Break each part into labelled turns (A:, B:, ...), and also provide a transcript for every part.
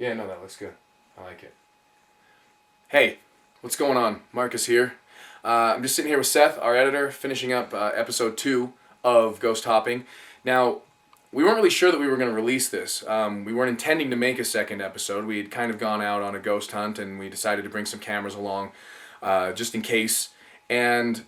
A: Yeah, no, that looks good. I like it. Hey, what's going on? Marcus here. I'm just sitting here with Seth, our editor, finishing up episode 2 of Ghost Hopping. Now, we weren't really sure that we were going to release this. We weren't intending to make a second episode. We had kind of gone out on a ghost hunt, and we decided to bring some cameras along just in case. And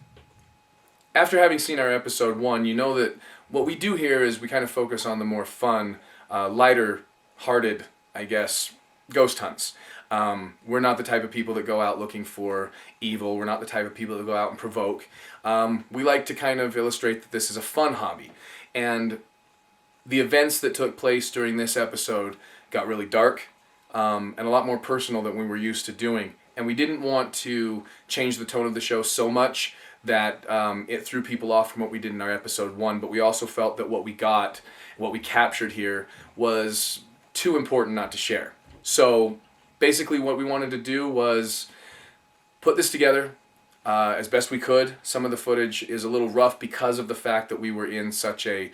A: after having seen our episode 1, you know that what we do here is we kind of focus on the more fun, lighter-hearted, I guess, ghost hunts. We're not the type of people that go out looking for evil. We're not the type of people that go out and provoke. We like to kind of illustrate that this is a fun hobby. And the events that took place during this episode got really dark and a lot more personal than we were used to doing. And we didn't want to change the tone of the show so much that it threw people off from what we did in our episode 1. But we also felt that what we captured here was too important not to share. So basically what we wanted to do was put this together as best we could. Some of the footage is a little rough because of the fact that we were in such a,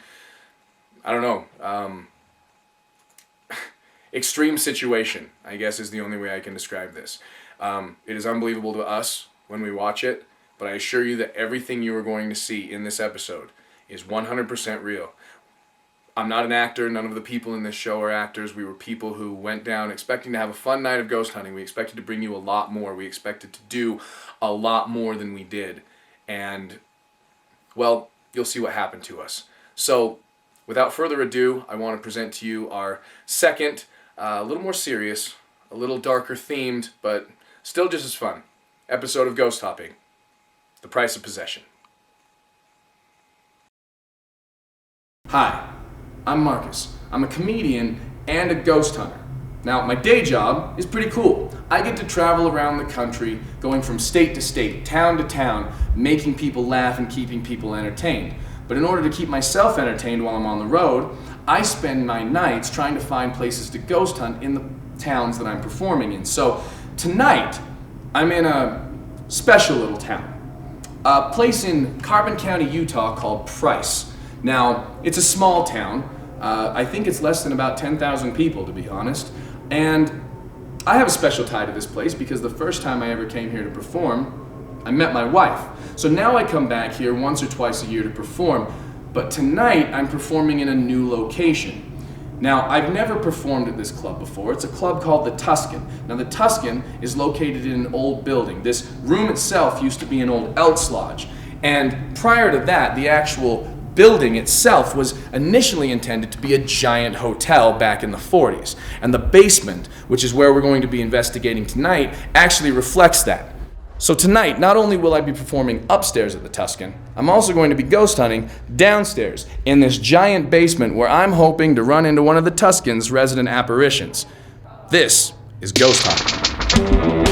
A: extreme situation, I guess is the only way I can describe this. It is unbelievable to us when we watch it, but I assure you that everything you are going to see in this episode is 100% real. I'm not an actor. None of the people in this show are actors. We were people who went down expecting to have a fun night of ghost hunting. We expected to bring you a lot more. We expected to do a lot more than we did. And, well, you'll see what happened to us. So, without further ado, I want to present to you our second, a little more serious, a little darker themed, but still just as fun, episode of Ghost Hopping, The Price of Possession. Hi. I'm Marcus. I'm a comedian and a ghost hunter. Now, my day job is pretty cool. I get to travel around the country, going from state to state, town to town, making people laugh and keeping people entertained. But in order to keep myself entertained while I'm on the road, I spend my nights trying to find places to ghost hunt in the towns that I'm performing in. So tonight, I'm in a special little town, a place in Carbon County, Utah called Price. Now, it's a small town. I think it's less than about 10,000 people, to be honest. And I have a special tie to this place because the first time I ever came here to perform, I met my wife. So now I come back here once or twice a year to perform. But tonight, I'm performing in a new location. Now, I've never performed at this club before. It's a club called the Tuscan. Now, the Tuscan is located in an old building. This room itself used to be an old Elks Lodge. And prior to that, the actual building itself was initially intended to be a giant hotel back in the 40s. And the basement, which is where we're going to be investigating tonight, actually reflects that. So tonight, not only will I be performing upstairs at the Tuscan, I'm also going to be ghost hunting downstairs in this giant basement where I'm hoping to run into one of the Tuscan's resident apparitions. This is Ghost Hunting.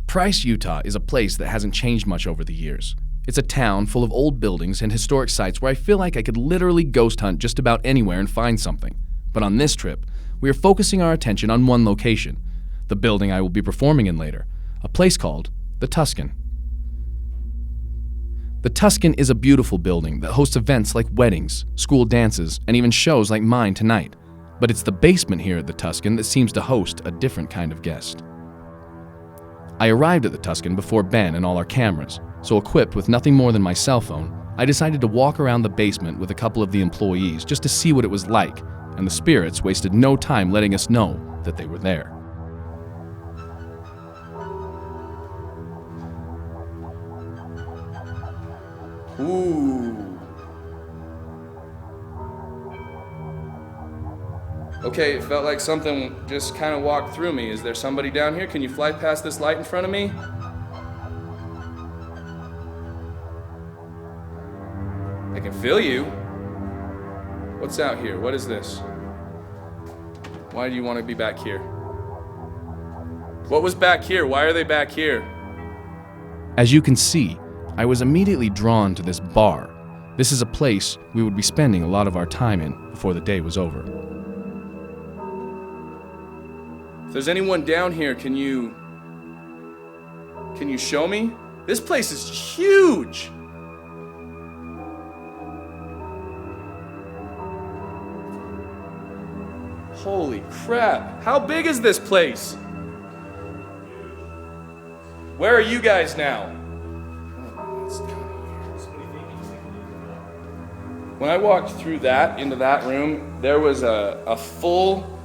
A: Price, Utah is a place that hasn't changed much over the years. It's a town full of old buildings and historic sites where I feel like I could literally ghost hunt just about anywhere and find something. But on this trip, we are focusing our attention on one location, the building I will be performing in later, a place called the Tuscan. The Tuscan is a beautiful building that hosts events like weddings, school dances, and even shows like mine tonight. But it's the basement here at the Tuscan that seems to host a different kind of guest. I arrived at the Tuscan before Ben and all our cameras, so equipped with nothing more than my cell phone, I decided to walk around the basement with a couple of the employees just to see what it was like, and the spirits wasted no time letting us know that they were there. Ooh. Okay, it felt like something just kind of walked through me. Is there somebody down here? Can you fly past this light in front of me? I can feel you. What's out here? What is this? Why do you want to be back here? What was back here? Why are they back here?
B: As you can see, I was immediately drawn to this bar. This is a place we would be spending a lot of our time in before the day was over.
A: If there's anyone down here, can you show me? This place is huge. Holy crap. How big is this place? Where are you guys now? When I walked through into that room, there was a full,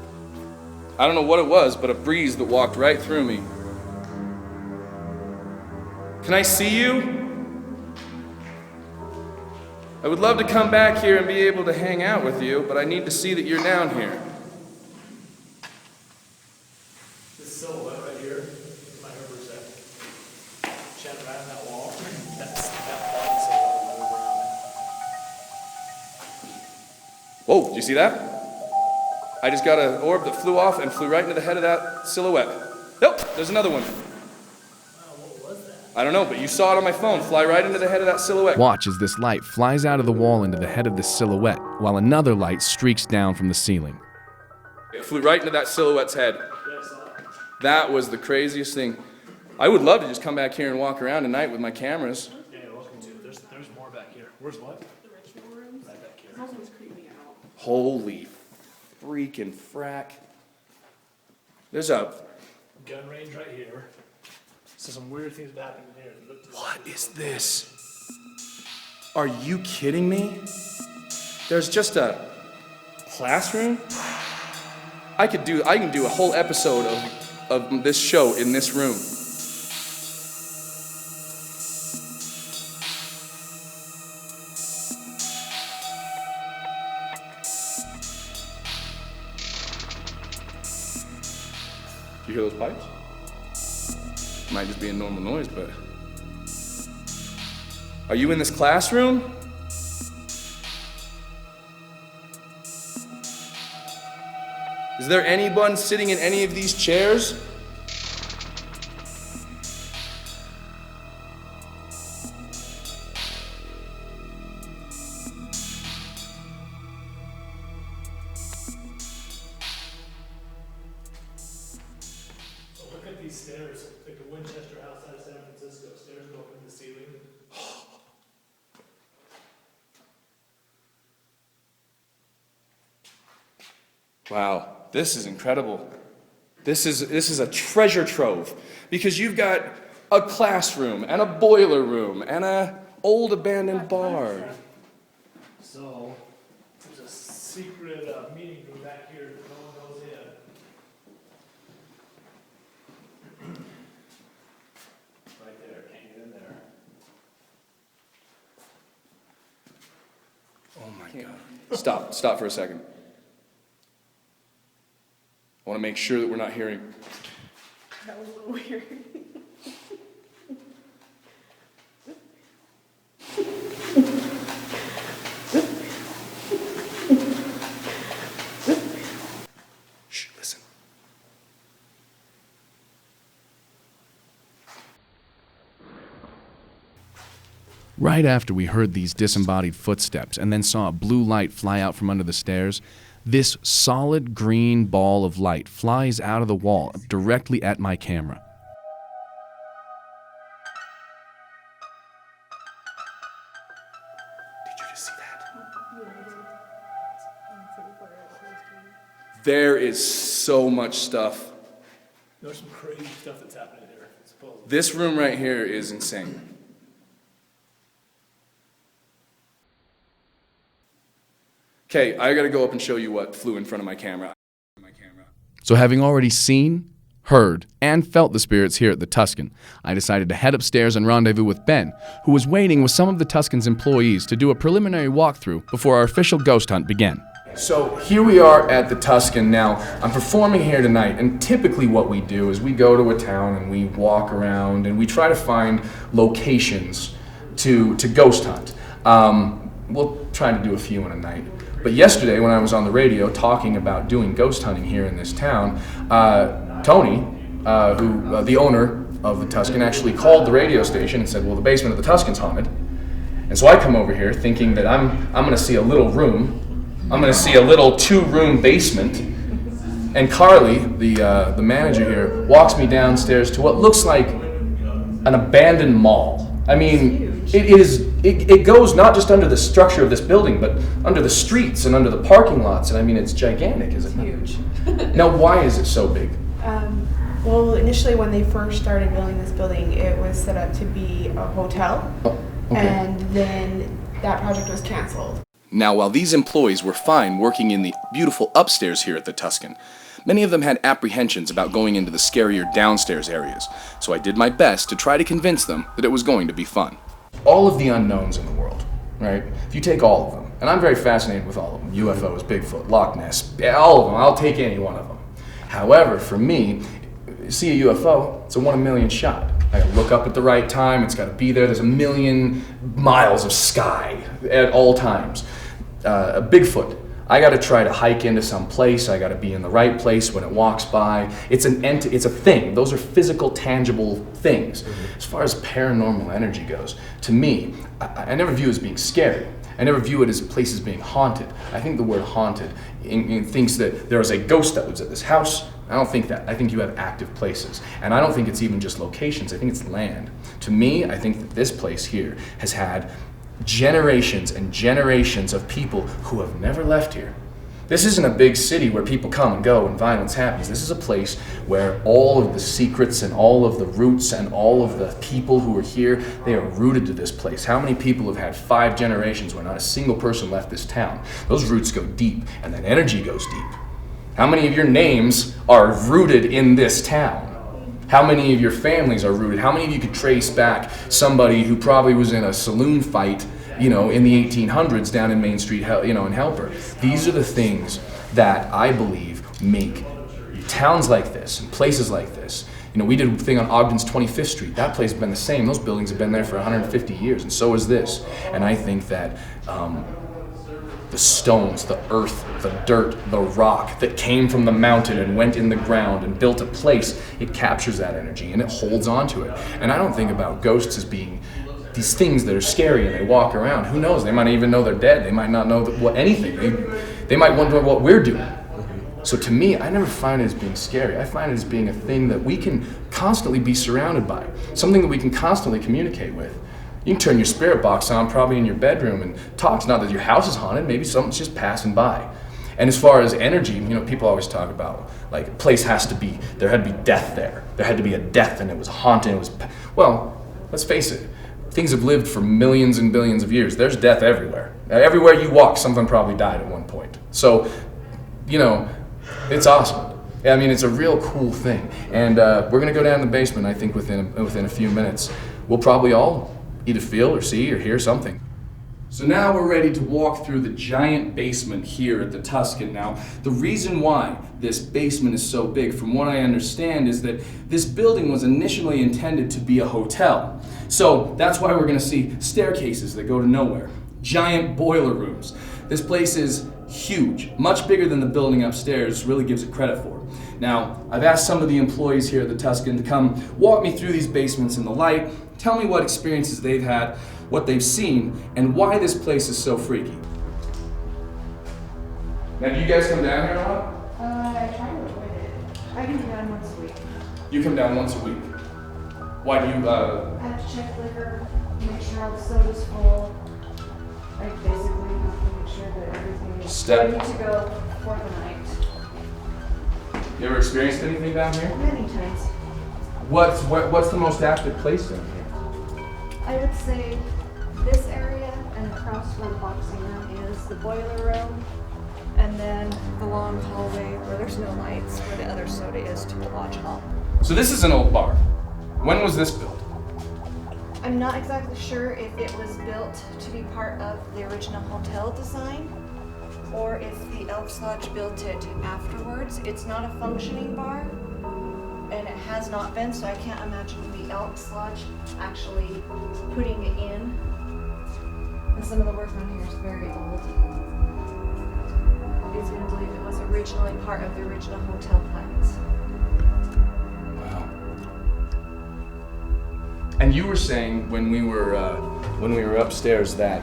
A: I don't know what it was, but a breeze that walked right through me. Can I see you? I would love to come back here and be able to hang out with you, but I need to see that you're down here.
C: This silhouette right here, my represent. Chat right on that wall. That's that body silhouette will move around.
A: Whoa, did you see that? I just got an orb that flew off and flew right into the head of that silhouette. Nope, there's another one.
C: What was that?
A: I don't know, but you saw it on my phone, fly right into the head of that silhouette.
B: Watch as this light flies out of the wall into the head of this silhouette, while another light streaks down from the ceiling.
A: It flew right into that silhouette's head.
C: Yeah, I saw it.
A: That was the craziest thing. I would love to just come back here and walk around tonight with my cameras.
C: Yeah, you're welcome to. There's more back here. Where's what?
D: The ritual rooms.
C: Right back here.
D: This also was creeping out.
A: Holy freaking frack. There's a...
C: Gun range right here. So some weird things have happened in here.
A: What is this? Are you kidding me? There's just a classroom? I can do a whole episode of this show in this room. You hear those pipes? Might just be a normal noise, but... Are you in this classroom? Is there anyone sitting in any of these chairs?
C: So look at these stairs. Like the Winchester House out of San Francisco. Stairs go up in the ceiling.
A: Wow, this is incredible. This is a treasure trove because you've got a classroom and a boiler room and a old abandoned bar.
C: So there's a secret meeting room back here that no one goes in. Right there, can't get in there.
A: Oh my God. Stop for a second. I want to make sure that we're not hearing.
D: That was a little weird.
A: Shh, listen.
B: Right after we heard these disembodied footsteps and then saw a blue light fly out from under the stairs, this solid green ball of light flies out of the wall directly at my camera.
A: Did you just see that? There is so much stuff.
C: There's some crazy stuff that's happening here, supposedly.
A: This room right here is insane. Okay, I gotta go up and show you what flew in front of my camera.
B: So having already seen, heard, and felt the spirits here at the Tuscan, I decided to head upstairs and rendezvous with Ben, who was waiting with some of the Tuscan's employees to do a preliminary walkthrough before our official ghost hunt began.
A: So here we are at the Tuscan now. I'm performing here tonight, and typically what we do is we go to a town and we walk around and we try to find locations to ghost hunt. We'll try to do a few in a night. But yesterday when I was on the radio talking about doing ghost hunting here in this town, Tony, the owner of the Tuscan, actually called the radio station and said, well, the basement of the Tuscan's haunted. And so I come over here thinking that I'm going to see a little room. I'm going to see a little 2-room basement. And Carly, the manager here, walks me downstairs to what looks like an abandoned mall. I mean, it goes not just under the structure of this building, but under the streets and under the parking lots. And I mean, it's gigantic, isn't it?
D: Huge.
A: Now, why is it so big?
D: Well, initially when they first started building this building, it was set up to be a hotel.
A: Oh, okay.
D: And then that project was canceled.
B: Now, while these employees were fine working in the beautiful upstairs here at the Tuscan, many of them had apprehensions about going into the scarier downstairs areas, so I did my best to try to convince them that it was going to be fun.
A: All of the unknowns in the world, right? If you take all of them, and I'm very fascinated with all of them, UFOs, Bigfoot, Loch Ness, all of them, I'll take any one of them. However, for me, see a UFO, it's a 1 in a million shot. I gotta look up at the right time, it's gotta be there, there's a million miles of sky at all times. A Bigfoot, I gotta try to hike into some place, I gotta be in the right place when it walks by. It's a thing, those are physical, tangible things. As far as paranormal energy goes, to me, I never view it as being scary. I never view it as places being haunted. I think the word haunted thinks that there is a ghost that lives at this house. I don't think that. I think you have active places. And I don't think it's even just locations. I think it's land. To me, I think that this place here has had generations and generations of people who have never left here. This isn't a big city where people come and go and violence happens. This is a place where all of the secrets and all of the roots and all of the people who are here, they are rooted to this place. How many people have had 5 generations where not a single person left this town? Those roots go deep, and that energy goes deep. How many of your names are rooted in this town? How many of your families are rooted? How many of you could trace back somebody who probably was in a saloon fight, in the 1800s down in Main Street, in Helper? These are the things that I believe make towns like this and places like this. We did a thing on Ogden's 25th Street. That place has been the same. Those buildings have been there for 150 years, and so is this. And I think that the stones, the earth, the dirt, the rock that came from the mountain and went in the ground and built a place, it captures that energy and it holds on to it. And I don't think about ghosts as being these things that are scary and they walk around. Who knows? They might even know they're dead. They might not know anything. They might wonder what we're doing. So to me, I never find it as being scary. I find it as being a thing that we can constantly be surrounded by, something that we can constantly communicate with. You can turn your spirit box on probably in your bedroom and talk. It's not that your house is haunted, maybe something's just passing by. And as far as energy, people always talk about, like, a place there had to be death there. There had to be a death and it was haunted. Well, let's face it, things have lived for millions and billions of years. There's death everywhere. Everywhere you walk, something probably died at one point. So, it's awesome. I mean, it's a real cool thing. And we're gonna go down in the basement, I think, within a few minutes. We'll probably all either feel or see or hear something. So now we're ready to walk through the giant basement here at the Tuscan. Now, the reason why this basement is so big, from what I understand, is that this building was initially intended to be a hotel. So that's why we're gonna see staircases that go to nowhere, giant boiler rooms. This place is huge, much bigger than the building upstairs really gives it credit for. Now, I've asked some of the employees here at the Tuscan to come walk me through these basements in the light, tell me what experiences they've had, what they've seen, and why this place is so freaky. Now, do you guys come down here a lot?
D: I try to avoid it. I can do that once a week.
A: You come down once a week. Why do you,
E: I have to check liquor, make sure all the soda's full. Like, basically, have to make sure that everything is ready to go for the night.
A: You ever experienced anything down here?
E: Many times.
A: What's the most active place down here?
E: I would say this area and across where the boxing room is, the boiler room, And then the long hallway where there's no lights, where the other soda is, to the lodge hall.
A: So this is an old bar. When was this built?
E: I'm not exactly sure if it was built to be part of the original hotel design or if the Elks Lodge built it afterwards. It's not a functioning bar, and it has not been, so I can't imagine the Elks Lodge actually putting it in. And some of the work on here is very old. It's going to believe it was originally part of the original hotel plans.
A: Wow. And you were saying when we were upstairs that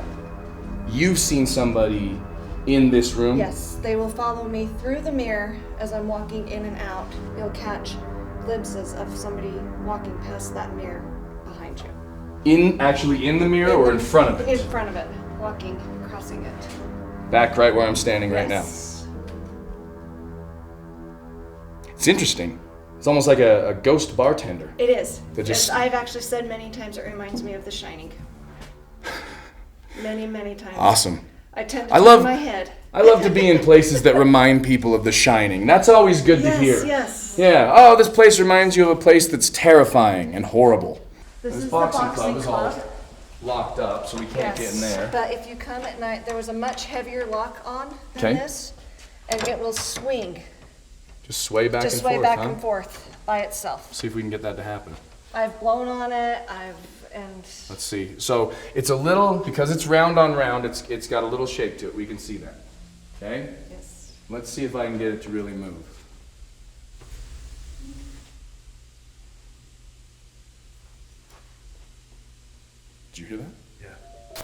A: you've seen somebody in this room?
E: Yes, they will follow me through the mirror as I'm walking in and out. You'll catch glimpses of somebody walking past that mirror behind you.
A: Actually in the mirror or in front of it?
E: In front of it, walking, crossing it.
A: Back right where I'm standing right now.
E: Yes.
A: It's interesting. It's almost like a ghost bartender.
E: It is.
A: That just-
E: As I've actually said many times, it reminds me of The Shining. Many, many times.
A: Awesome.
E: I tend to
A: I
E: turn
A: love-
E: my head.
A: I love to be in places that remind people of The Shining. That's always good to hear.
E: Yes.
A: Yeah. Oh, this place reminds you of a place that's terrifying and horrible.
E: This is
A: boxing
E: the boxing
A: club is
E: club.
A: all locked up, so we can't get in there.
E: But if you come at night, there was a much heavier lock on than
A: Okay.
E: this, and it will swing.
A: Just sway back
E: Just
A: and
E: sway
A: forth,
E: back
A: huh?
E: and forth by itself.
A: See if we can get that to happen.
E: I've blown on it. And
A: Let's see. So it's a little, because it's round on round, it's got a little shape to it. We can see that. Okay?
E: yes.
A: Let's see if I can get it to really move. Did you hear that?
C: Yeah.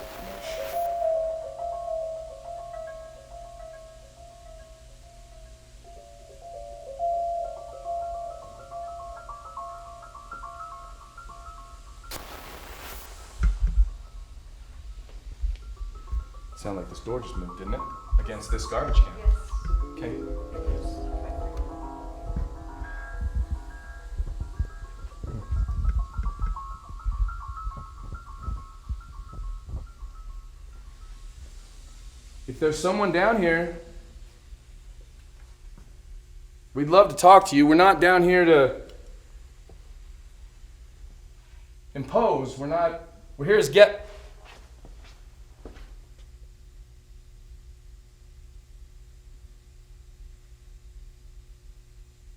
A: Sounded like this door just moved, didn't it? Against this garbage can. Okay. If there's someone down here, we'd love to talk to you. We're not down here to impose. We're here as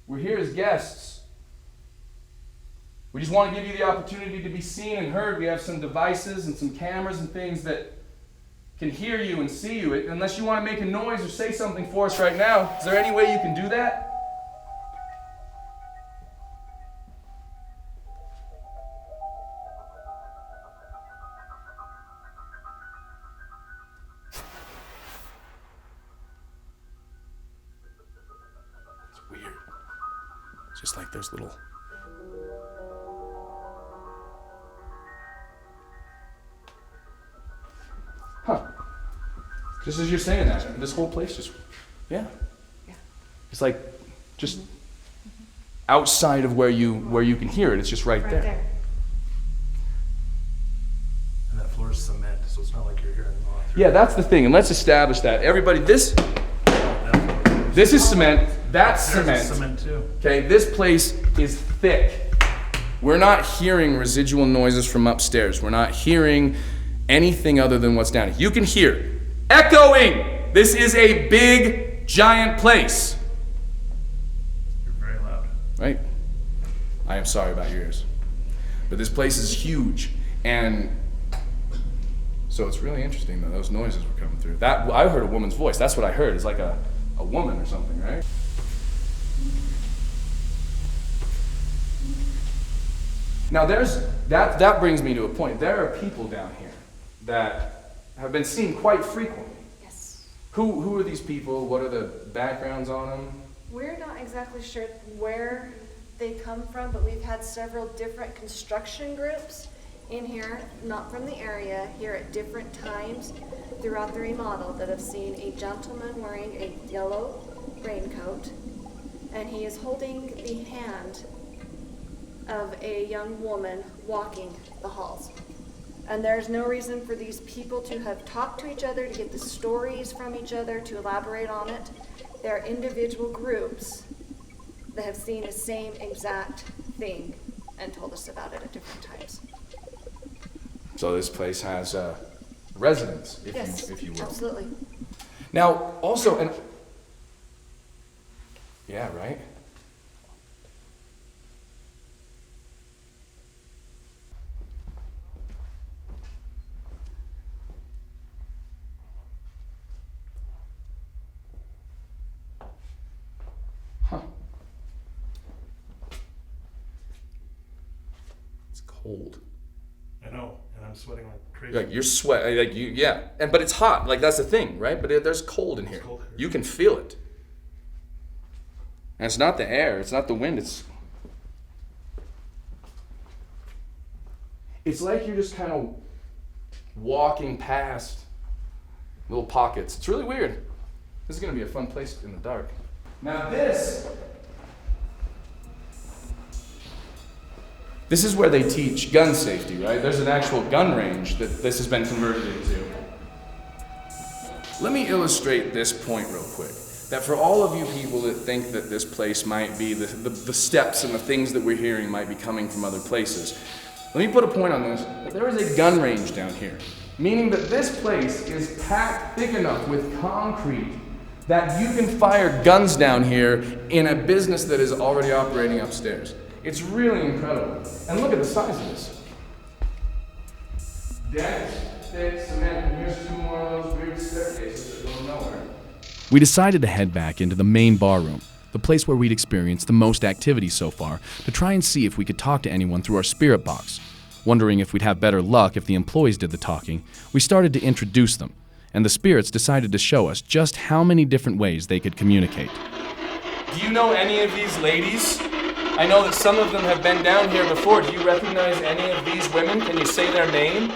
A: We're here as guests. We just want to give you the opportunity to be seen and heard. We have some devices and some cameras and things that can hear you and see you. Unless you want to make a noise or say something for us right now, is there any way you can do that? It's weird. It's just like those little... Huh. Just as you're saying that, this whole place just, yeah. It's like just outside of where you can hear it. It's just right there.
C: And that floor is cement, so it's not like you're hearing moth.
A: Yeah, that's the thing, and let's establish that. Everybody, this is cement. That's
C: There's
A: cement.
C: cement too.
A: Okay, this place is thick. We're not hearing residual noises from upstairs. We're not hearing anything other than what's down here. You can hear echoing. This is a big, giant place.
C: You're very loud.
A: Right? I am sorry about yours. But this place is huge. And so it's really interesting that those noises were coming through. That I heard a woman's voice. That's what I heard. It's like a woman or something, right? Now that brings me to a point. There are people down here that have been seen quite frequently.
E: Yes.
A: Who are these people? What are the backgrounds on them?
E: We're not exactly sure where they come from, but we've had several different construction groups in here, not from the area, here at different times throughout the remodel that have seen a gentleman wearing a yellow raincoat, and he is holding the hand of a young woman walking the halls And there's no reason for these people to have talked to each other, to get the stories from each other, to elaborate on it. They're individual groups that have seen the same exact thing and told us about it at different times.
A: So this place has residents, if you will.
E: Absolutely.
A: Now, also, and yeah, right? Huh. It's cold.
C: I know, and I'm sweating like crazy.
A: Like you're sweat, like you, yeah, but it's hot. Like that's the thing, right? But there's cold in here.
C: It's cold here.
A: You can feel it, and it's not the air, it's not the wind. It's like you're just kind of walking past little pockets. It's really weird. This is gonna be a fun place in the dark. Now this is where they teach gun safety, right? There's an actual gun range that this has been converted into. Let me illustrate this point real quick. That for all of you people that think that this place might be, the steps and the things that we're hearing might be coming from other places, let me put a point on this. There is a gun range down here, meaning that this place is packed thick enough with concrete that you can fire guns down here in a business that is already operating upstairs. It's really incredible. And look at the size of this. Dense, thick cement, and here's two more of those weird staircases that go nowhere.
B: We decided to head back into the main bar room, the place where we'd experienced the most activity so far, to try and see if we could talk to anyone through our spirit box. Wondering if we'd have better luck if the employees did the talking, we started to introduce them, and the spirits decided to show us just how many different ways they could communicate.
A: Do you know any of these ladies? I know that some of them have been down here before. Do you recognize any of these women? Can you say their name?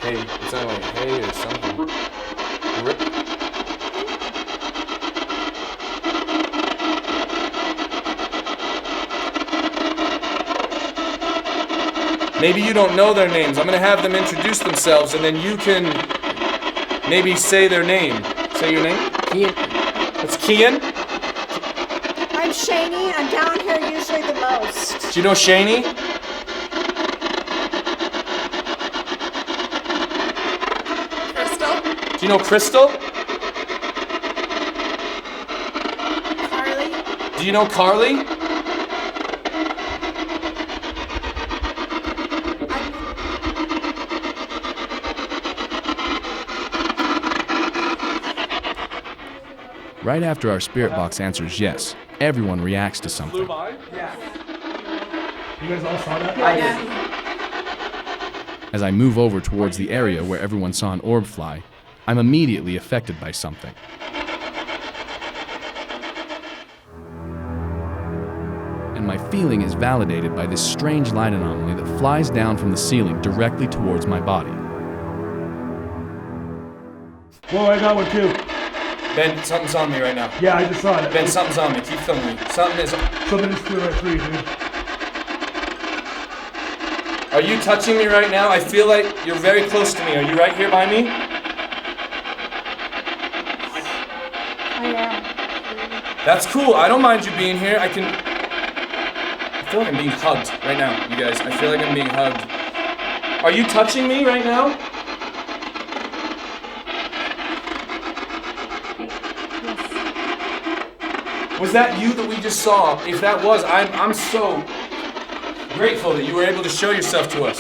A: Hey, it sounded like hey or something. Maybe you don't know their names. I'm gonna have them introduce themselves and then you can maybe say their name. Say your name?
F: Kian.
A: It's Kian?
E: I'm Shani. I'm down here usually the most.
A: Do you know Shani?
E: Crystal?
A: Do you know Crystal?
E: Carly?
A: Do you know Carly?
B: Right after our spirit box answers yes, everyone reacts to something.
A: by?
C: You guys all saw that?
B: As I move over towards the area where everyone saw an orb fly, I'm immediately affected by something. And my feeling is validated by this strange light anomaly that flies down from the ceiling directly towards my body.
C: Whoa, I got one too.
A: Ben, something's on me right now.
C: Yeah, I just saw it.
A: Ben, something's on me. Keep filming me. Something is...
C: Something just flew right through you, dude.
A: Are you touching me right now? I feel like you're very close to me. Are you right here by me?
D: I am.
A: That's cool. I don't mind you being here. I feel like I'm being hugged right now, you guys. I feel like I'm being hugged. Are you touching me right now? Was that you that we just saw? If that was, I'm so grateful that you were able to show yourself to us.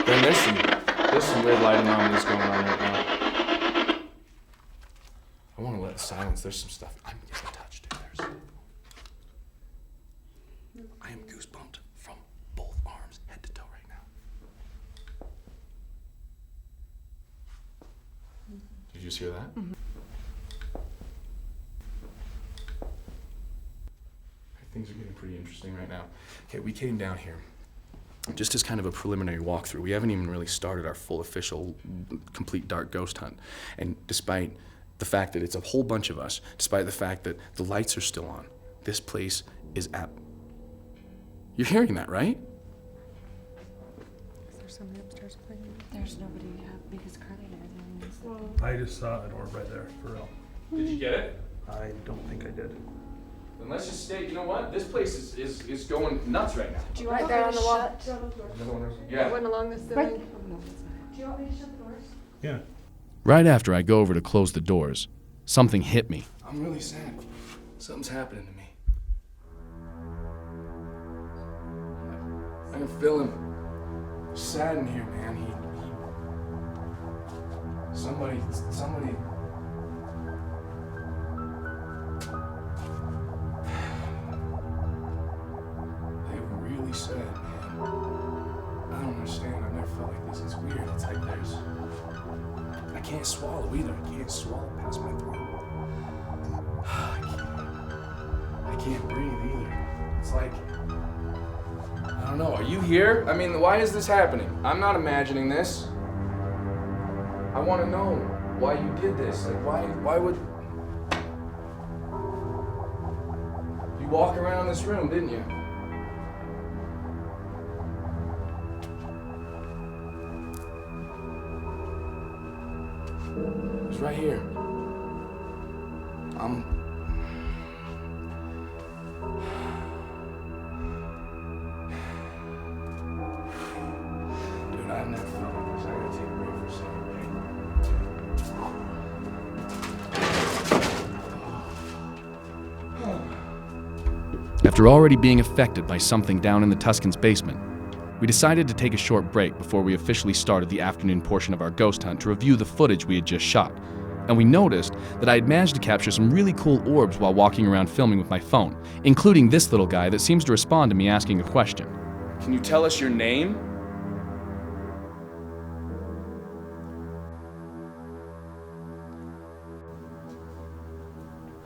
A: Ben, there's some weird light anomalies going on right now. I want to let it silence. There's some stuff. I'm getting touched. I am goosebumped from both arms, head to toe right now. Did you just hear that? Mm-hmm. Things are getting pretty interesting right now. Okay, we came down here
B: just as kind of a preliminary walkthrough. We haven't even really started our full official, complete dark ghost hunt. And despite the fact that it's a whole bunch of us, despite the fact that the lights are still on, this place is You're hearing that, right?
F: Is there somebody upstairs playing?
E: There's nobody because Carly and everything.
C: I just saw an orb right there, for real.
A: Did you get it?
C: I don't think I did.
A: Then let's just stay. You know what? This place is going nuts right now.
E: Do you
F: Right
E: want
F: there
E: me
F: on
E: to
F: the wall.
E: shut?
A: Yeah.
F: One along the ceiling.
E: Do you want me to shut the doors?
C: Yeah.
B: Right after I go over to close the doors, something hit me.
A: I'm really sad. Something's happening to me. I can feel him. Sad in here, man. Somebody. They were really sad, man. I don't understand. I've never felt like this. It's weird. It's like I can't swallow either. I can't swallow past my throat. I can't breathe either. It's like, I don't know. Are you here? I mean, why is this happening? I'm not imagining this. I want to know why you did this. Like, why would you walk around this room, didn't you? It was right here. Dude, I've never felt like this. I gotta take a break for a second, okay?
B: After already being affected by something down in the Tuscan's basement, we decided to take a short break before we officially started the afternoon portion of our ghost hunt to review the footage we had just shot. And we noticed that I had managed to capture some really cool orbs while walking around filming with my phone, including this little guy that seems to respond to me asking a question.
A: Can you tell us your name?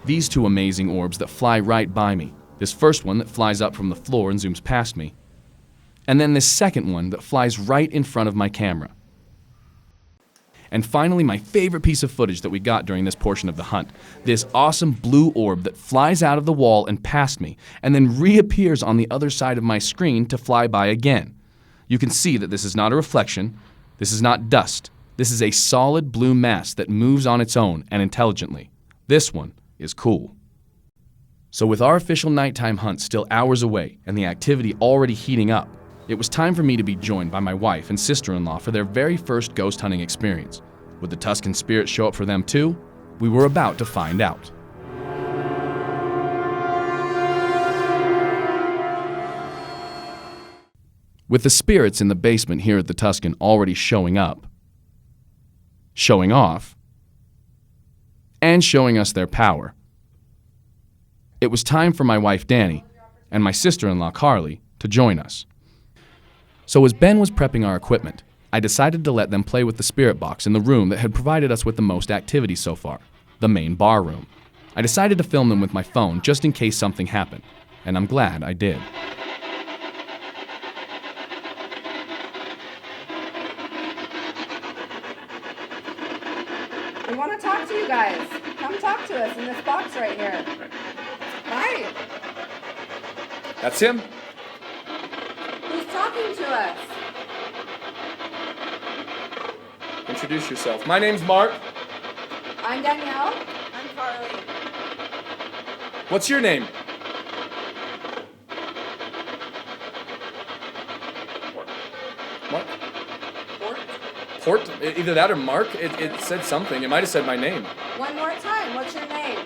B: These two amazing orbs that fly right by me. This first one that flies up from the floor and zooms past me. And then this second one that flies right in front of my camera. And finally, my favorite piece of footage that we got during this portion of the hunt. This awesome blue orb that flies out of the wall and past me, and then reappears on the other side of my screen to fly by again. You can see that this is not a reflection, this is not dust, this is a solid blue mass that moves on its own and intelligently. This one is cool. So with our official nighttime hunt still hours away and the activity already heating up, it was time for me to be joined by my wife and sister-in-law for their very first ghost hunting experience. Would the Tuscan spirit show up for them too? We were about to find out. With the spirits in the basement here at the Tuscan already showing up, showing off, and showing us their power, it was time for my wife Danny and my sister-in-law Carly to join us. So as Ben was prepping our equipment, I decided to let them play with the spirit box in the room that had provided us with the most activity so far, the main bar room. I decided to film them with my phone just in case something happened, and I'm glad I did.
F: We want to talk to you guys. Come talk to us in this box right here. Hi.
A: That's him.
F: Who's talking to us?
A: Introduce yourself. My name's Mark.
F: I'm Danielle. I'm Carly.
A: What's your name? Mark? Port? Either that or Mark. It said something. It might have said my name.
F: One more time. What's your name?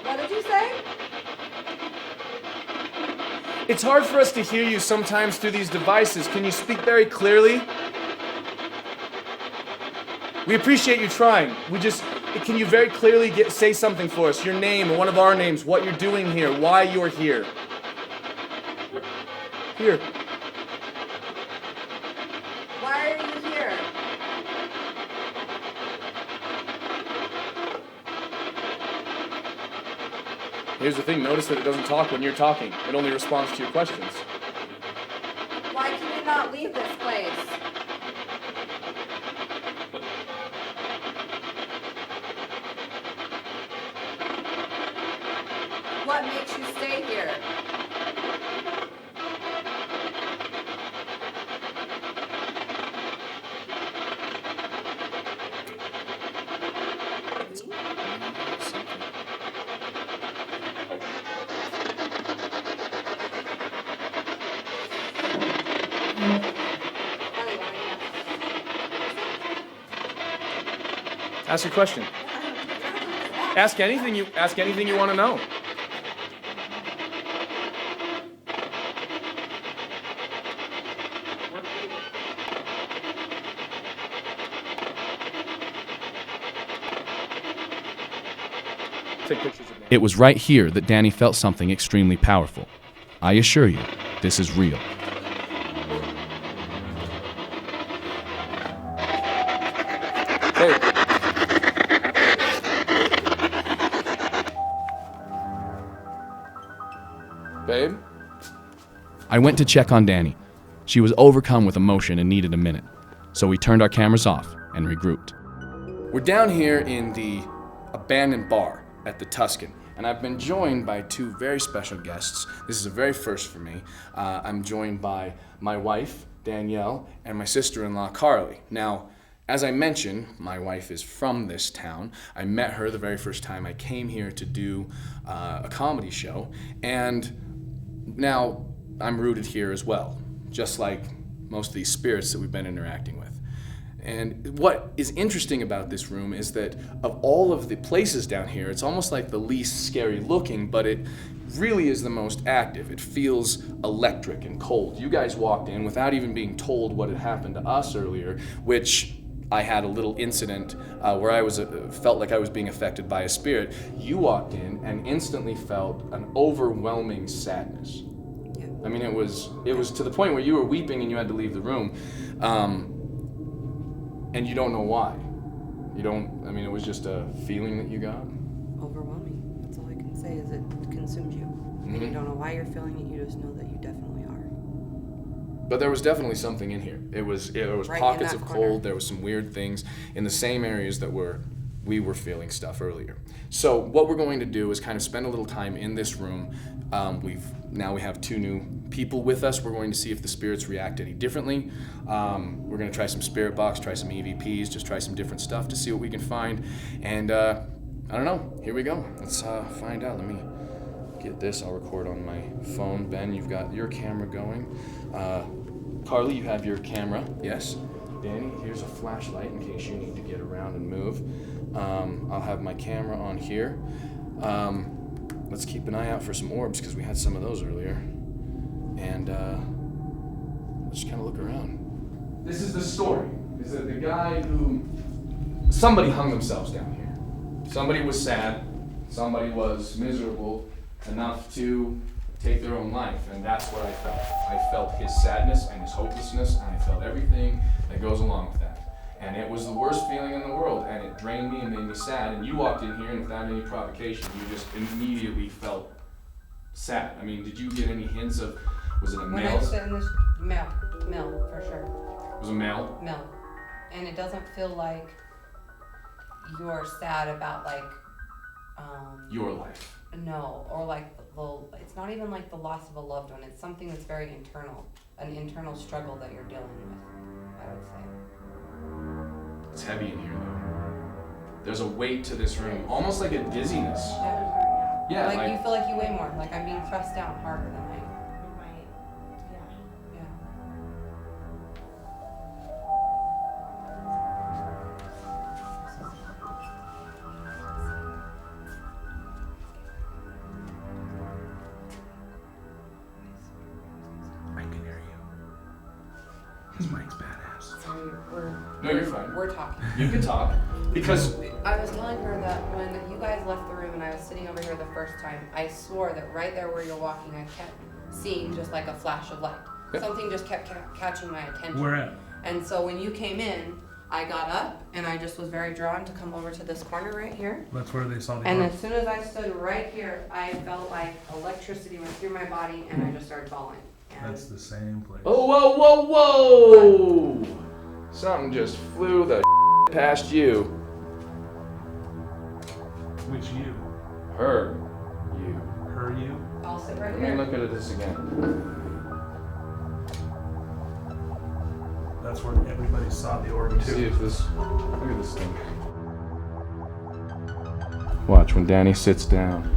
F: What did you say?
A: It's hard for us to hear you sometimes through these devices. Can you speak very clearly? We appreciate you trying. Can you very clearly say something for us? Your name, or one of our names, what you're doing here, why you're here.
F: Why
A: Here.
F: are Why are you here?
A: Here's the thing, notice that it doesn't talk when you're talking. It only responds to your questions.
F: Why can you not leave this place? What makes you stay here?
A: Ask your question. Ask anything you want to know. Take pictures of me.
B: It was right here that Danny felt something extremely powerful. I assure you, this is real.
A: Hey. Babe?
B: I went to check on Danny. She was overcome with emotion and needed a minute. So we turned our cameras off and regrouped.
A: We're down here in the abandoned bar at the Tuscan, and I've been joined by two very special guests. This is a very first for me. I'm joined by my wife, Danielle, and my sister-in-law, Carly. Now, as I mentioned, my wife is from this town. I met her the very first time I came here to do a comedy show, and now I'm rooted here as well, just like most of these spirits that we've been interacting with. And what is interesting about this room is that of all of the places down here, it's almost like the least scary looking, but it really is the most active. It feels electric and cold. You guys walked in without even being told what had happened to us earlier, which I had a little incident where I felt like I was being affected by a spirit. You walked in and instantly felt an overwhelming sadness.
F: Yeah.
A: I mean, it was to the point where you were weeping and you had to leave the room. And you don't know why. It was just a feeling that you got.
F: Overwhelming. That's all I can say is it consumed you. And you don't know why you're feeling it, you just know that you definitely are.
A: But there was definitely something in here. There was
F: Right
A: pockets
F: in
A: of
F: that
A: cold,
F: corner.
A: there was some weird things in the same areas that we were feeling stuff earlier. So what we're going to do is kind of spend a little time in this room. We have two new people with us. We're going to see if the spirits react any differently. We're going to try some spirit box, try some EVPs, just try some different stuff to see what we can find. And I don't know. Here we go. Let's find out. Let me get this. I'll record on my phone. Ben, you've got your camera going. Carly, you have your camera. Yes. Danny, here's a flashlight in case you need to get around and move. I'll have my camera on here. Let's keep an eye out for some orbs because we had some of those earlier. And let's just kind of look around. This is the story. Is that the guy somebody hung themselves down here. Somebody was sad. Somebody was miserable enough to take their own life. And that's what I felt. I felt his sadness and his hopelessness, and I felt everything that goes along with that. And it was the worst feeling in the world, and it drained me and made me sad. And you walked in here, and without any provocation, you just immediately felt sad. I mean, did you get any hints of, was it a
F: When
A: male?
F: I sit in this male for sure.
A: It was a male?
F: Male. And it doesn't feel like you're sad about
A: Your life.
F: no, or like it's not even like the loss of a loved one. It's something that's very internal, an internal struggle that you're dealing with, I would say.
A: It's heavy in here, though. There's a weight to this room, almost like a dizziness.
F: Yeah.
A: Yeah,
F: Like you feel like you weigh more, like I'm being thrust down harder than I. Yeah.
A: I can hear you. His mic's badass.
F: Sorry,
A: No, you're fine.
F: We're talking.
A: You can talk. Because
F: I was telling her that when you guys left the room and I was sitting over here the first time, I swore that right there where you're walking, I kept seeing just like a flash of light.
A: Yeah.
F: Something just kept catching my attention.
C: Where at?
F: And so when you came in, I got up and I just was very drawn to come over to this corner right here.
G: That's where they saw the
F: And
G: orb.
F: as soon as I stood right here, I felt like electricity went through my body and I just started falling. And
G: That's the same place.
A: Oh, whoa, whoa, whoa! Something just flew the past you.
G: Which you?
A: Her. You.
G: Her you?
F: I'll sit right
A: Let me
F: here.
A: look at this again.
G: That's where everybody saw the orb
A: Let's see
G: too.
A: if this. Look at this thing. Watch when Danny sits down.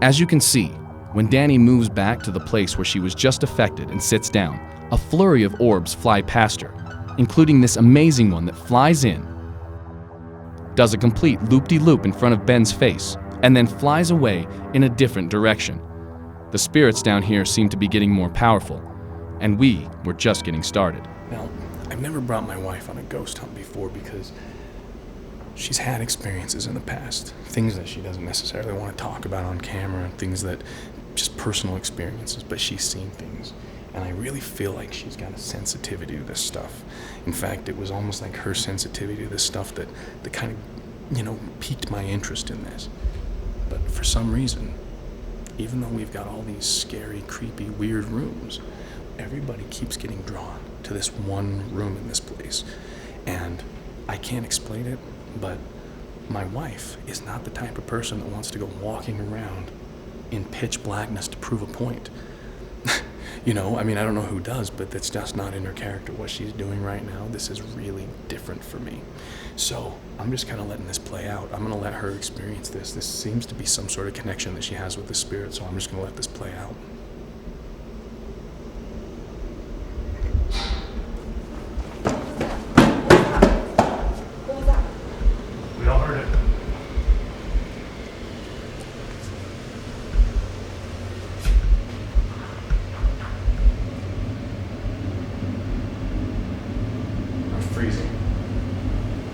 B: As you can see, when Danny moves back to the place where she was just affected and sits down, a flurry of orbs fly past her, including this amazing one that flies in, does a complete loop-de-loop in front of Ben's face, and then flies away in a different direction. The spirits down here seem to be getting more powerful, and we were just getting started.
A: Now, I've never brought my wife on a ghost hunt before because she's had experiences in the past, things that she doesn't necessarily want to talk about on camera, things that just personal experiences, but she's seen things. And I really feel like she's got a sensitivity to this stuff. In fact, it was almost like her sensitivity to this stuff that kind of, piqued my interest in this. But for some reason, even though we've got all these scary, creepy, weird rooms, everybody keeps getting drawn to this one room in this place. And I can't explain it, but my wife is not the type of person that wants to go walking around in pitch blackness to prove a point. I don't know who does, but that's just not in her character. What she's doing right now, this is really different for me. So I'm just kind of letting this play out. I'm going to let her experience this. This seems to be some sort of connection that she has with the spirit, so I'm just going to let this play out.
E: What was that?
G: We all heard it.
A: I'm freezing.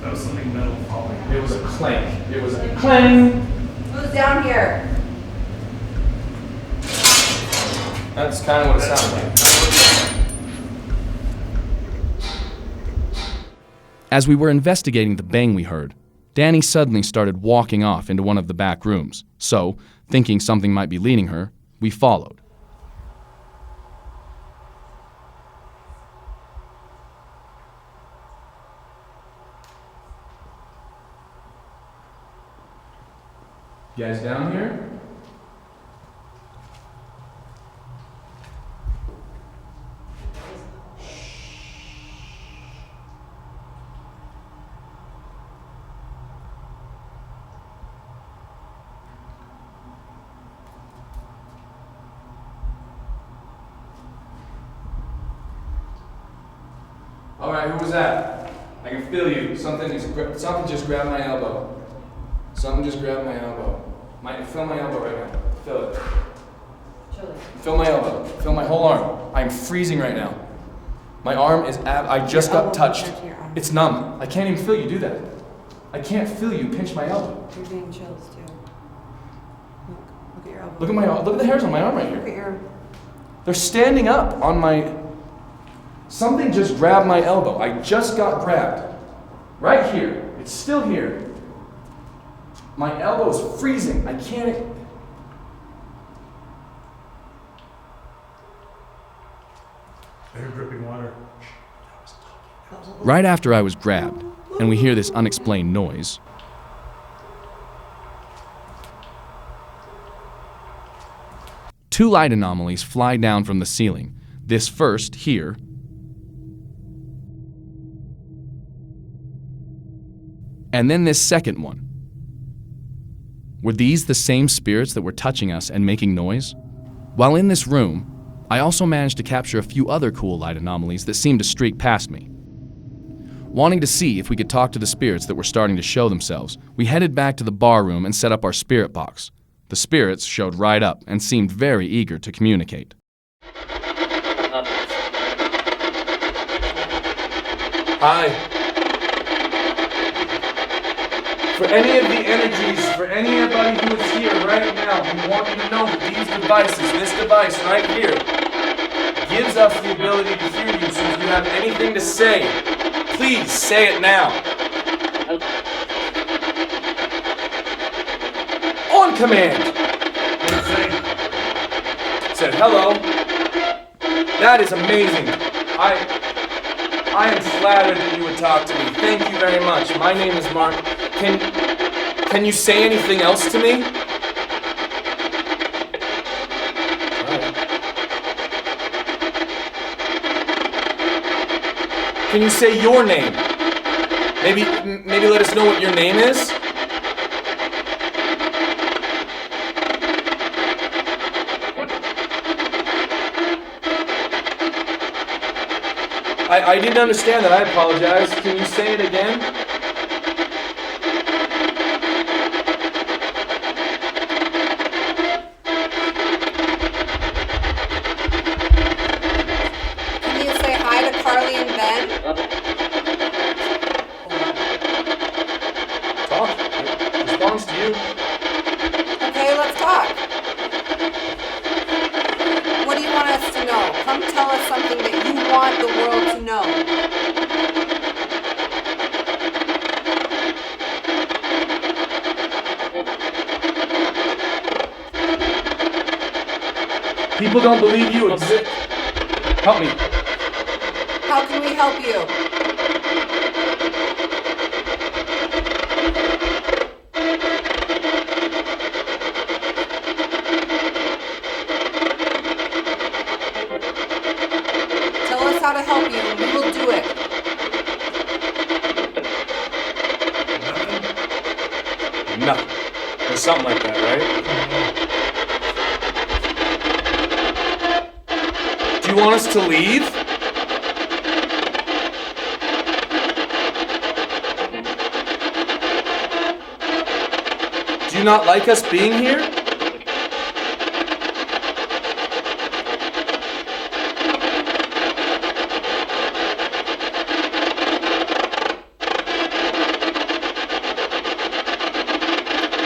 G: That was something metal falling.
A: It was a clank. It was a clang.
F: Who's down here?
A: That's kind of what it sounded like.
B: As we were investigating the bang we heard, Danny suddenly started walking off into one of the back rooms. So, thinking something might be leading her, we followed.
A: You guys down here? All right, who was that? I can feel you. Something just grabbed my elbow. Something just grabbed my elbow. Feel my elbow right now. Feel it.
F: Chili.
A: Feel my elbow. Feel my whole arm. I'm freezing right now. My arm is I just got touched. It's numb. I can't even feel you do that. I can't feel you pinch my elbow.
F: You're getting chills too. Look at your elbow.
A: Look at the hairs on my arm right
F: Look
A: here.
F: at your.
A: They're standing up on my. Something just grabbed my elbow. I just got grabbed. Right here. It's still here. My elbow's freezing. I can't.
G: They're dripping water.
B: Right after I was grabbed, and we hear this unexplained noise, two light anomalies fly down from the ceiling. This first, here, and then this second one. Were these the same spirits that were touching us and making noise? While in this room, I also managed to capture a few other cool light anomalies that seemed to streak past me. Wanting to see if we could talk to the spirits that were starting to show themselves, we headed back to the bar room and set up our spirit box. The spirits showed right up and seemed very eager to communicate.
A: Hi. For any of the energies, for anybody who is here right now, we want you to know that these devices, this device right here, gives us the ability to hear you. So have anything to say, please say it now. On command. Said hello. That is amazing. I am flattered that you would talk to me. Thank you very much. My name is Mark. Can you say anything else to me? Can you say your name? Maybe let us know what your name is? I didn't understand that. I apologize. Can you say it again?
F: Can you say hi to Carly and Ben?
A: Talk. Responds to you.
F: Okay, let's talk. What do you want us to know? Come tell us something that you want the world to know.
A: People don't believe you exist. Help me.
F: How can we help you? Tell us how to help you and we will do it.
A: Nothing. Or something like that, right? Do you want us to leave? Do you not like us being here?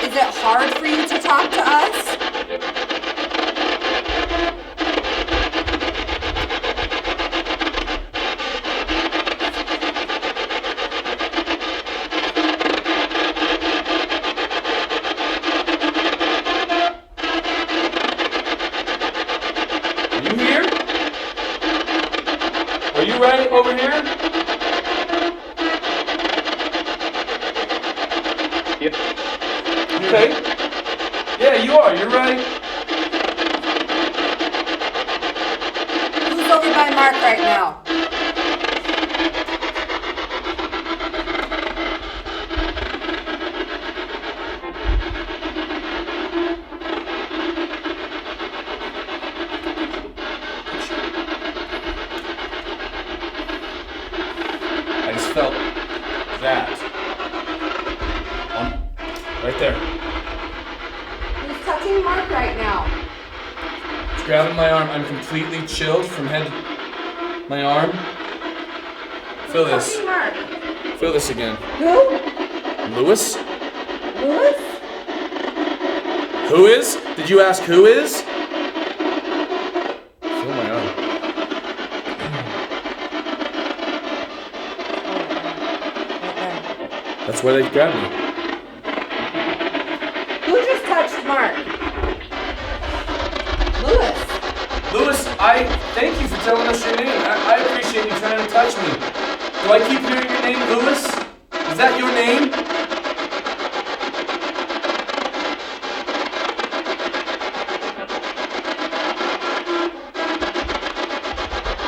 F: Is it hard for you to talk to us?
A: Are you here? Are you right over here? Yep. Okay. Yeah, you are. You're right.
F: Who's over by Mark right now?
A: I just felt that. Right there.
F: Who's touching Mark right now?
A: It's grabbing my arm. I'm completely chilled from head to my arm. Feel this.
F: Touching Mark.
A: Feel this again.
F: Who?
A: Lewis?
F: Lewis?
A: Who is? Did you ask who is? Feel my arm. That's where they grabbed me.
F: Who just touched Mark? Lewis.
A: Lewis, I thank you for telling us your name. I appreciate you trying to touch me. Do I keep hearing your name, Lewis? Is that your name?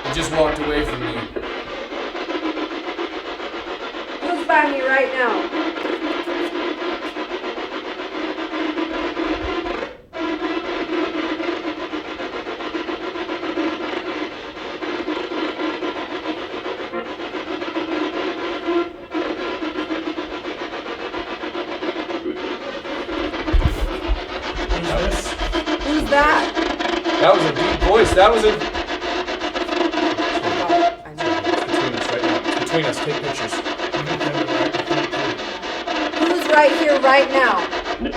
A: He just walked away from me.
F: Who's by me right now? Who's that?
A: That was a deep voice. That was a...
F: I know.
A: Between us right now. Between us. Take pictures.
F: Who's right here right now? Nick?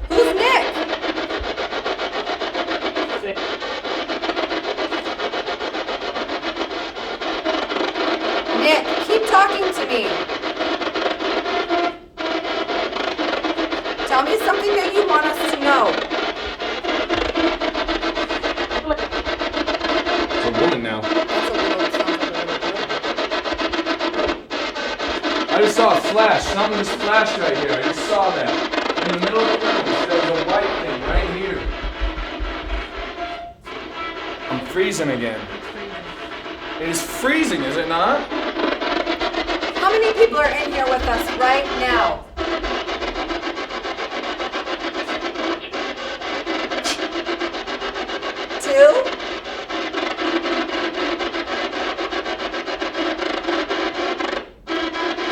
F: Who's Nick? talking to me. Tell me something that you want us to know.
A: It's a woman now.
F: That's a little, sounds like a little girl.
A: I just saw a flash. Something just flashed right here. I just saw that. In the middle of the room, there was a white thing right here. I'm freezing again. It is freezing, is it not?
F: How many people are in here with us right now? Two?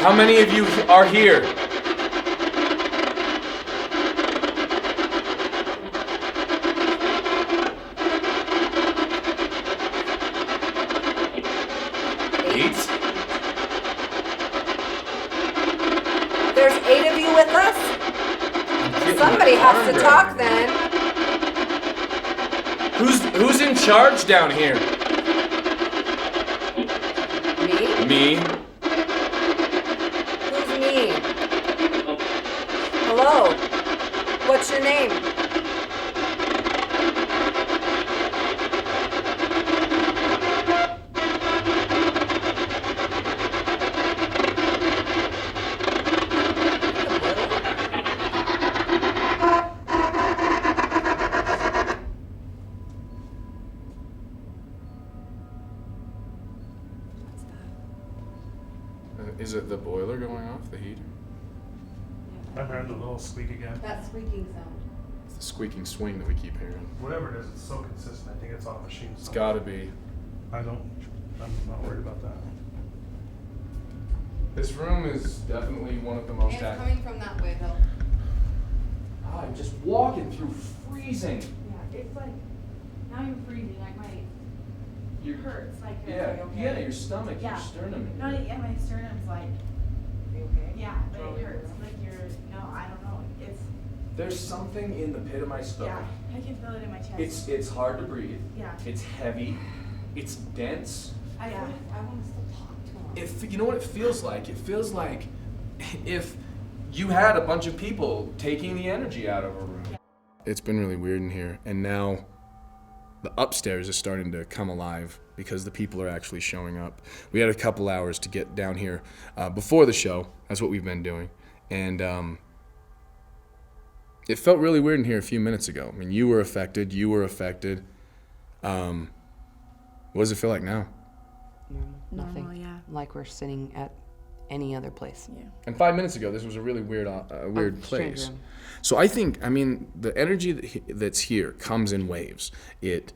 A: How many of you are here? Eight?
F: There's 8 of you with us? Somebody has to talk then.
A: Who's in charge down here?
F: Me?
A: Me.
F: Who's me? Hello? What's your name?
A: Is it the boiler going off, the heater?
G: I heard the little squeak again.
F: That squeaking sound.
A: It's the squeaking swing that we keep hearing.
G: Whatever it is, it's so consistent. I think it's on a machine.
A: It's gotta be.
G: I'm not worried about that.
A: This room is definitely one of the most
F: It's
A: active.
F: coming from that way, Bill.
A: Oh, I'm just walking through freezing.
D: Yeah, it's like, now you're freezing, like my,
A: You
D: hurts, like.
A: Yeah, your stomach,
D: Yeah.
A: your sternum.
D: No, yeah, my sternum's like,
F: You okay?
D: yeah, but it hurts, like no, I don't know, it's,
A: There's something in the pit of my stomach.
D: yeah, I can feel it in my chest.
A: It's hard to breathe.
D: Yeah.
A: It's heavy. It's dense.
F: I want to still talk to him.
A: You know what it feels like? It feels like if you had a bunch of people taking the energy out of a room. It's been really weird in here, and now the upstairs is starting to come alive because the people are actually showing up. We had a couple hours to get down here before the show. That's what we've been doing. And it felt really weird in here a few minutes ago. I mean, you were affected. What does it feel like now?
F: Nothing.
D: Normal, yeah.
F: Like we're sitting at any other place.
D: Yeah.
A: And 5 minutes ago, this was a really weird
F: strange
A: place.
F: room.
A: So I think, the energy that's here comes in waves. It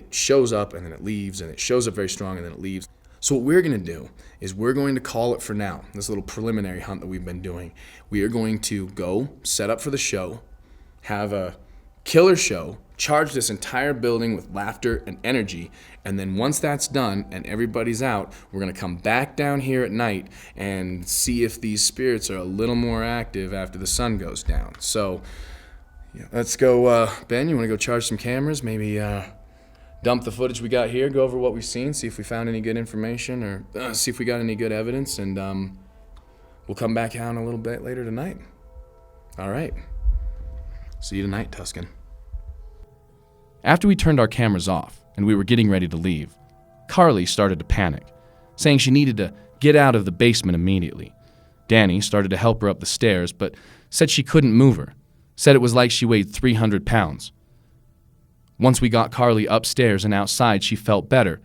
A: shows up and then it leaves, and it shows up very strong and then it leaves. So what we're going to do is we're going to call it for now, this little preliminary hunt that we've been doing. We are going to go set up for the show, have a killer show, charge this entire building with laughter and energy, and then once that's done and everybody's out, we're going to come back down here at night and see if these spirits are a little more active after the sun goes down. So yeah, let's go. Ben, you want to go charge some cameras, maybe dump the footage we got here, go over what we've seen, see if we found any good information, or see if we got any good evidence, and we'll come back out a little bit later tonight. All right. See you tonight, Tuscan.
B: After we turned our cameras off and we were getting ready to leave, Carly started to panic, saying she needed to get out of the basement immediately. Danny started to help her up the stairs, but said she couldn't move her, said it was like she weighed 300 pounds. Once we got Carly upstairs and outside, she felt better,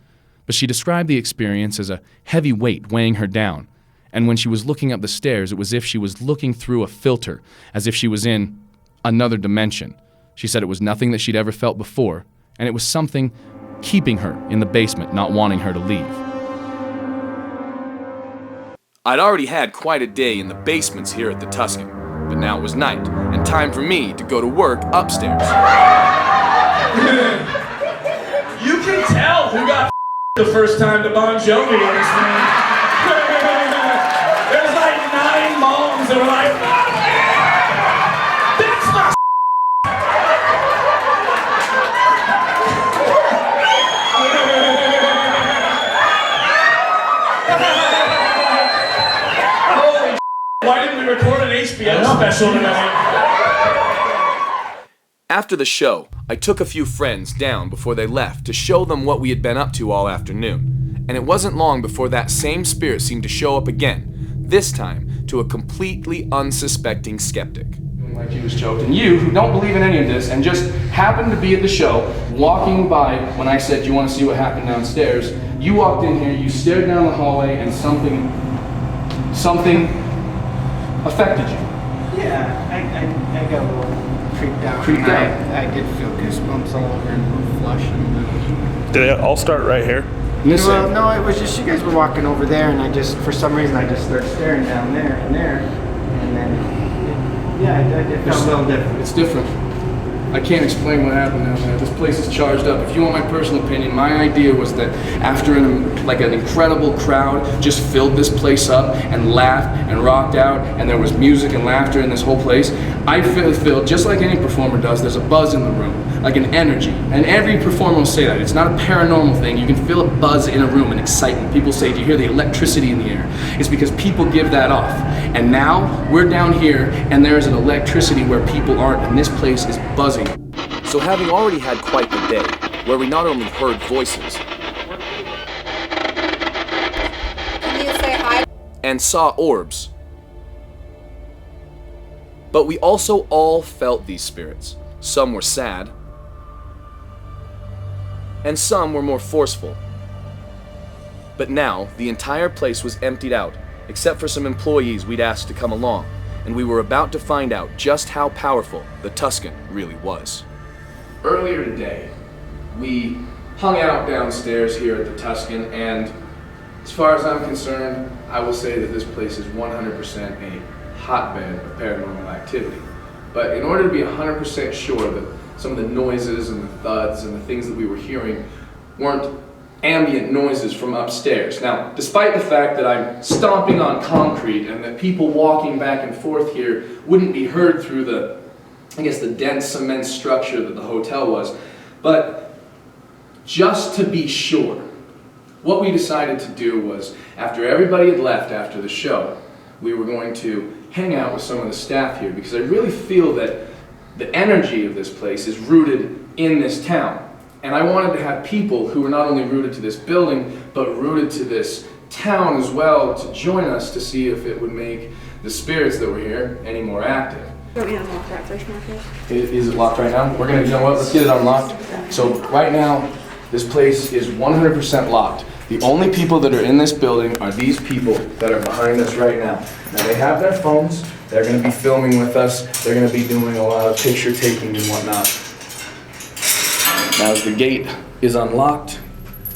B: but she described the experience as a heavy weight weighing her down, and when she was looking up the stairs, it was as if she was looking through a filter, as if she was in another dimension. She said it was nothing that she'd ever felt before, and it was something keeping her in the basement, not wanting her to leave.
A: I'd already had quite a day in the basements here at the Tuscan, but now it was night, and time for me to go to work upstairs. You can tell who got the first time to Bon Jovi in this room. There's like 9 moms that are like, that's my
C: special tonight.
A: After the show, I took a few friends down before they left to show them what we had been up to all afternoon. And it wasn't long before that same spirit seemed to show up again, this time to a completely unsuspecting skeptic.
H: Like you was choked, and you, who don't believe in any of this, and just happened to be at the show, walking by when I said, "You want to see what happened downstairs?" You walked in here, you stared down the hallway, and something affected you.
I: Yeah, I got a little creeped out. I did feel goosebumps all over and flush.
G: Did it all start right here?
H: Listen,
I: Well, no, it was just you guys were walking over there, and I just, for some reason, I just started staring down there, and then, yeah, it felt a little different.
H: it's different. I can't explain what happened down there. This place is charged up. If you want my personal opinion, my idea was that after an incredible crowd just filled this place up and laughed and rocked out, and there was music and laughter in this whole place, I feel just like any performer does, there's a buzz in the room, like an energy. And every performer will say that. It's not a paranormal thing. You can feel a buzz in a room, an excitement. People say, "Do you hear the electricity in the air?" It's because people give that off. And now we're down here, and there's an electricity where people aren't, and this place is buzzing.
A: So having already had quite the day, where we not only heard voices
F: Can you say hi?
A: and saw orbs, but we also all felt these spirits. Some were sad, and some were more forceful. But now, the entire place was emptied out, except for some employees we'd asked to come along, and we were about to find out just how powerful the Tuscan really was.
H: Earlier today, we hung out downstairs here at the Tuscan, and as far as I'm concerned, I will say that this place is 100% a hotbed of paranormal activity. But in order to be 100% sure that some of the noises and the thuds and the things that we were hearing weren't ambient noises from upstairs. Now, despite the fact that I'm stomping on concrete and that people walking back and forth here wouldn't be heard through the dense cement structure that the hotel was, but just to be sure, what we decided to do was, after everybody had left after the show, we were going to hang out with some of the staff here, because I really feel that the energy of this place is rooted in this town. And I wanted to have people who were not only rooted to this building, but rooted to this town as well, to join us to see if it would make the spirits that were here any more active.
D: Want me to unlock that first, Marcus?
H: Is it locked right now? We're gonna, you know what, let's get it unlocked. So right now, this place is 100% locked. The only people that are in this building are these people that are behind us right now. Now they have their phones, they're gonna be filming with us, they're gonna be doing a lot of picture taking and whatnot. Now as the gate is unlocked,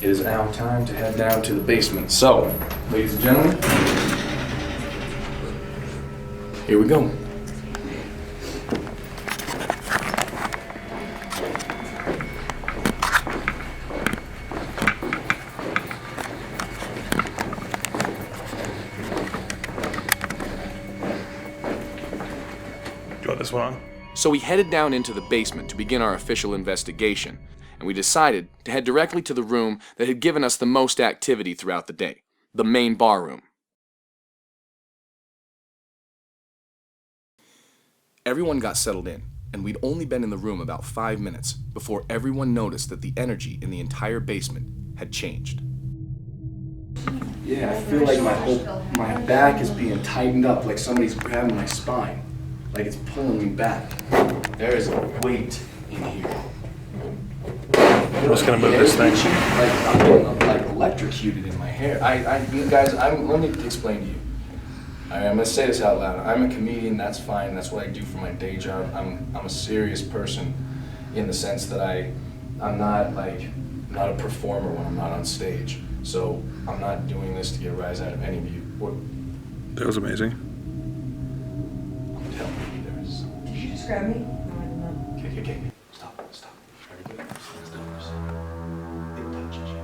H: it is now time to head down to the basement. So, ladies and gentlemen, here we go.
G: You want this one on?
A: So we headed down into the basement to begin our official investigation, and we decided to head directly to the room that had given us the most activity throughout the day, the main bar room. Everyone got settled in, and we'd only been in the room about 5 minutes before everyone noticed that the energy in the entire basement had changed.
H: Yeah, I feel like my back is being tightened up, like somebody's grabbing my spine, like it's pulling me back. There is a weight in here.
G: I'm just gonna move this thing.
H: Like I'm getting like electrocuted in my hair. Let me explain to you. I'm gonna say this out loud. I'm a comedian. That's fine. That's what I do for my day job. I'm a serious person, in the sense that I'm not a performer when I'm not on stage. So I'm not doing this to get a rise out of any of you.
G: That was amazing.
H: Tell me there's.
F: Did you just grab me? No, I did not.
H: Okay. Stop. Everybody, stop. It touches you.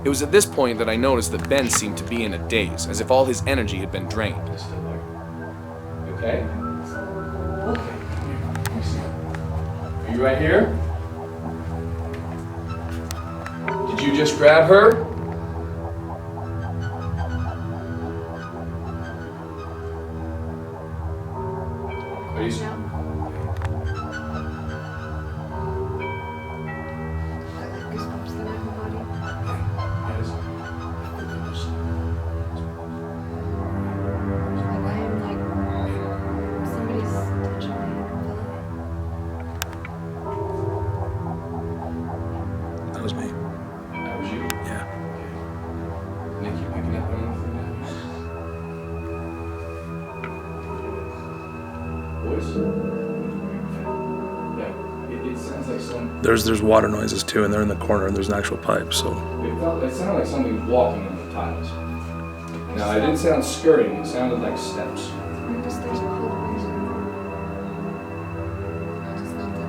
A: It was at this point that I noticed that Ben seemed to be in a daze, as if all his energy had been drained.
H: It's still there. You okay? Okay. Here, let me see. Are you right here? Did you just grab her?
A: please?
E: No. I got goosebumps through my whole body. Like I am like somebody's touching me.
G: That was me.
A: That was you?
G: Yeah.
A: Nick, you picking up on anything now? Voice? Yeah, it sounds like some.
G: There's water noises too, and they're in the corner, and there's an actual pipe. So
A: It sounded like somebody was walking on the tiles. Now, it didn't sound skirting, it sounded like steps.
E: There's a cold breeze. I just felt it.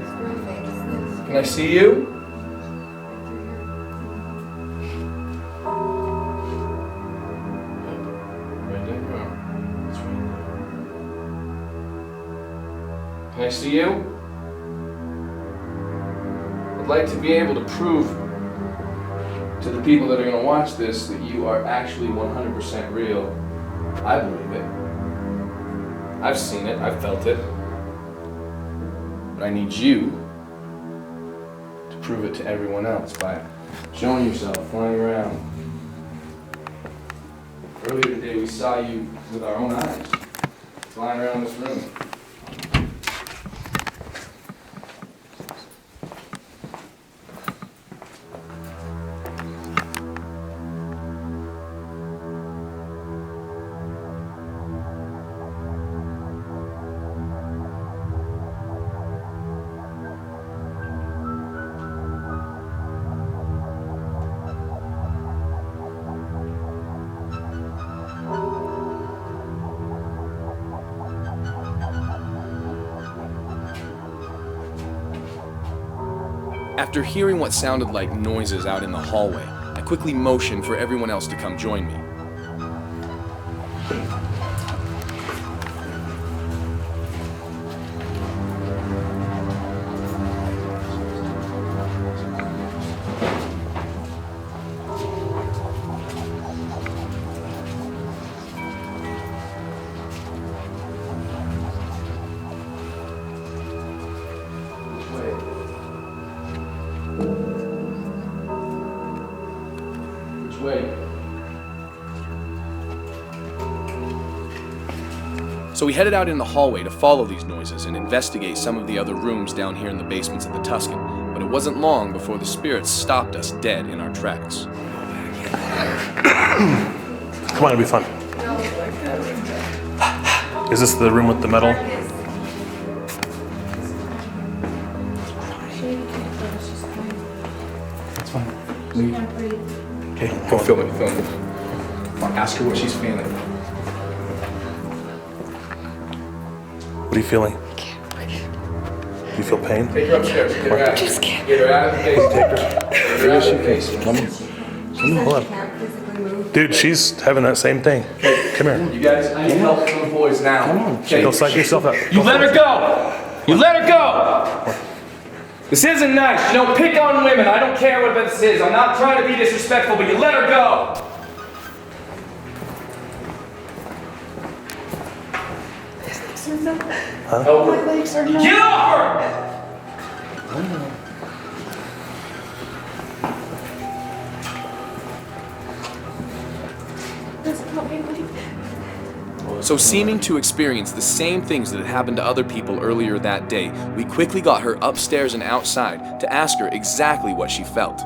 E: It's very faint. It's this.
A: Can I see you? Right there you are. It's right there. Can I see you? I'd like to be able to prove to the people that are going to watch this that you are actually 100% real. I believe it. I've seen it, I've felt it. But I need you to prove it to everyone else by showing yourself, flying around. Earlier today we saw you with our own eyes, flying around this room.
B: After hearing what sounded like noises out in the hallway, I quickly motioned for everyone else to come join me.
A: Which way?
B: So we headed out in the hallway to follow these noises and investigate some of the other rooms down here in the basements of the Tuscan, but it wasn't long before the spirits stopped us dead in our tracks.
G: come on, it'll be fun. Is this the room with the metal?
A: That's fine. Leave. Okay, go film it, film it. Come on, ask her what she's feeling.
G: What are you feeling? Do you feel pain?
A: Take her upstairs, get her out. Get her out of the basement.
G: Take her.
A: Get her out of the basement.
G: Come on, hold on. Dude, she's having that same thing. Come here.
A: You guys, I need help from the boys now. Come on. Okay.
G: Go psych yourself out.
A: You let her go! You let her go! This isn't nice. You don't pick on women. I don't care what this is. I'm not trying to be disrespectful, but you let her go!
G: Huh?
A: Help her. Get off her!
B: So seeming to experience the same things that had happened to other people earlier that day, we quickly got her upstairs and outside to ask her exactly what she felt.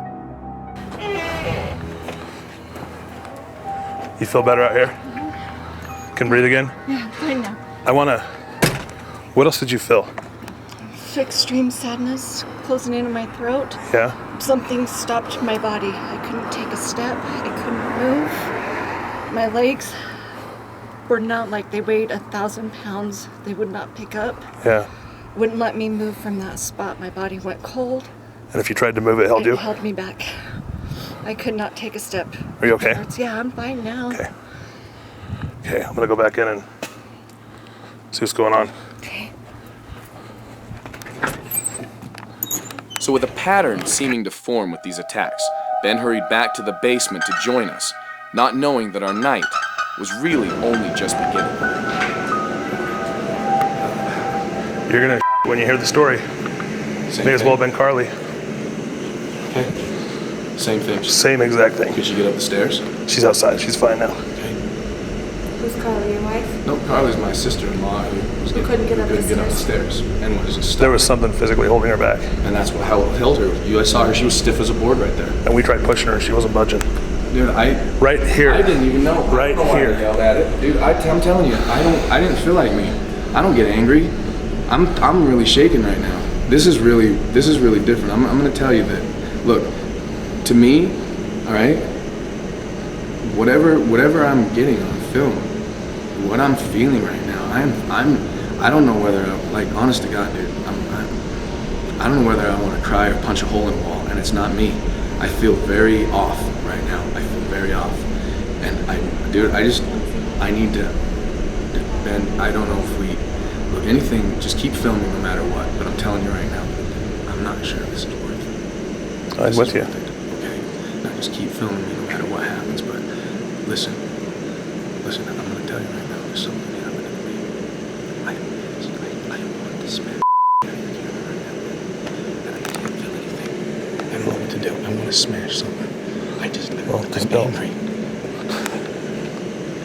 G: You feel better out here? Can breathe again?
E: Yeah, fine now.
G: I wanna... What else did you feel?
E: Extreme sadness closing in on my throat.
G: Yeah?
E: Something stopped my body. I couldn't take a step. I couldn't move. My legs were not like they weighed 1,000 pounds. They would not pick up.
G: Yeah.
E: Wouldn't let me move from that spot. My body went cold.
G: And if you tried to move, it held you?
E: It held me back. I could not take a step.
G: Are you okay?
E: Yeah, I'm fine now.
G: Okay. Okay, I'm gonna go back in and see what's going on.
E: Okay.
B: So with a pattern seeming to form with these attacks, Ben hurried back to the basement to join us, not knowing that our night was really only just beginning.
G: You're gonna when you hear the story. May as well have been Carly.
A: Okay. Same thing.
G: Same exact thing.
A: Could she get up the stairs?
G: She's outside. She's fine now.
A: Okay.
E: Who's Carly, your wife?
A: No, Carly's my sister-in-law who
E: couldn't get up the
A: stairs and was just stuck.
G: There was something physically holding her back.
A: And that's how it held her. I saw her. She was stiff as a board right there.
G: And we tried pushing her. She wasn't budging.
A: Dude,
G: right here.
A: I didn't even know.
G: Right
A: I don't know why
G: here.
A: I yelled at it. Dude, I'm telling you, I didn't feel like me. I don't get angry. I'm really shaking right now. This is really different. I'm gonna tell you that. Look, to me, all right. Whatever I'm getting on film, what I'm feeling right now, I don't know whether, like, honest to God, dude, I don't know whether I want to cry or punch a hole in the wall, and it's not me. I feel very off right now. I feel very off, and I need to. Ben, I don't know if we look anything. Just keep filming no matter what. But I'm telling you right now, I'm not sure this is worth it.
G: I'm with you.
A: Okay, now just keep filming me no matter what happens. But listen, I'm gonna tell you right now, there's something happening to me. I don't want to smash out of your camera right now, and I can't feel anything. I don't know what to do. I want to smash something. I'm angry.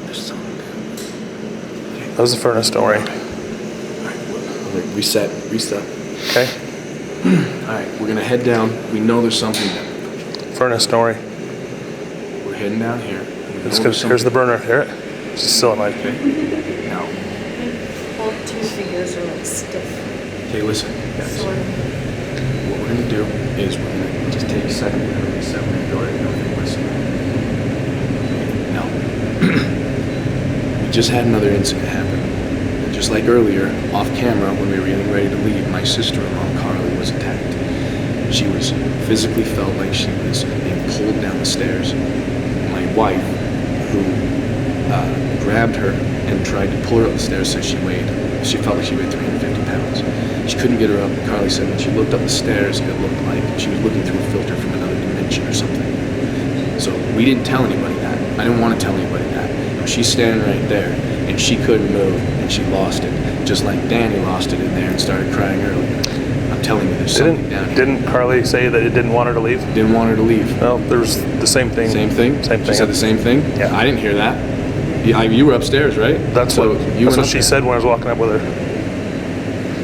A: There's something. Okay.
G: That was the furnace, don't worry.
A: All right, reset.
G: Okay.
A: All right, we're gonna head down. We know there's something there.
G: Furnace, don't worry.
A: We're heading down here.
G: Here's the burner. Hear it? It's just still in my.
A: Okay. Now.
E: Hold 2 fingers are like stiff.
A: Okay, listen, guys. What we're gonna do is we're gonna just take a second. We're gonna reset. We're gonna go right now and listen. Now, we just had another incident happen. And just like earlier, off camera, when we were getting ready to leave, my sister-in-law Carly was attacked. She was physically felt like she was being pulled down the stairs. My wife, who grabbed her and tried to pull her up the stairs, so she felt like she weighed 350 pounds. She couldn't get her up. Carly said when she looked up the stairs, it looked like she was looking through a filter from another dimension or something. So we didn't tell anybody that. I didn't want to tell anybody that. She's standing right there, and she couldn't move, and she lost it. Just like Danny lost it in there and started crying earlier. I'm telling you, there's something down here.
G: Didn't Carly say that it didn't want her to leave?
A: Didn't want her to leave.
G: Well, there's the same thing.
A: Same thing?
G: Same thing.
A: She said the same thing?
G: Yeah.
A: I didn't hear that. You were upstairs, right?
G: That's what she said when I was walking up with her.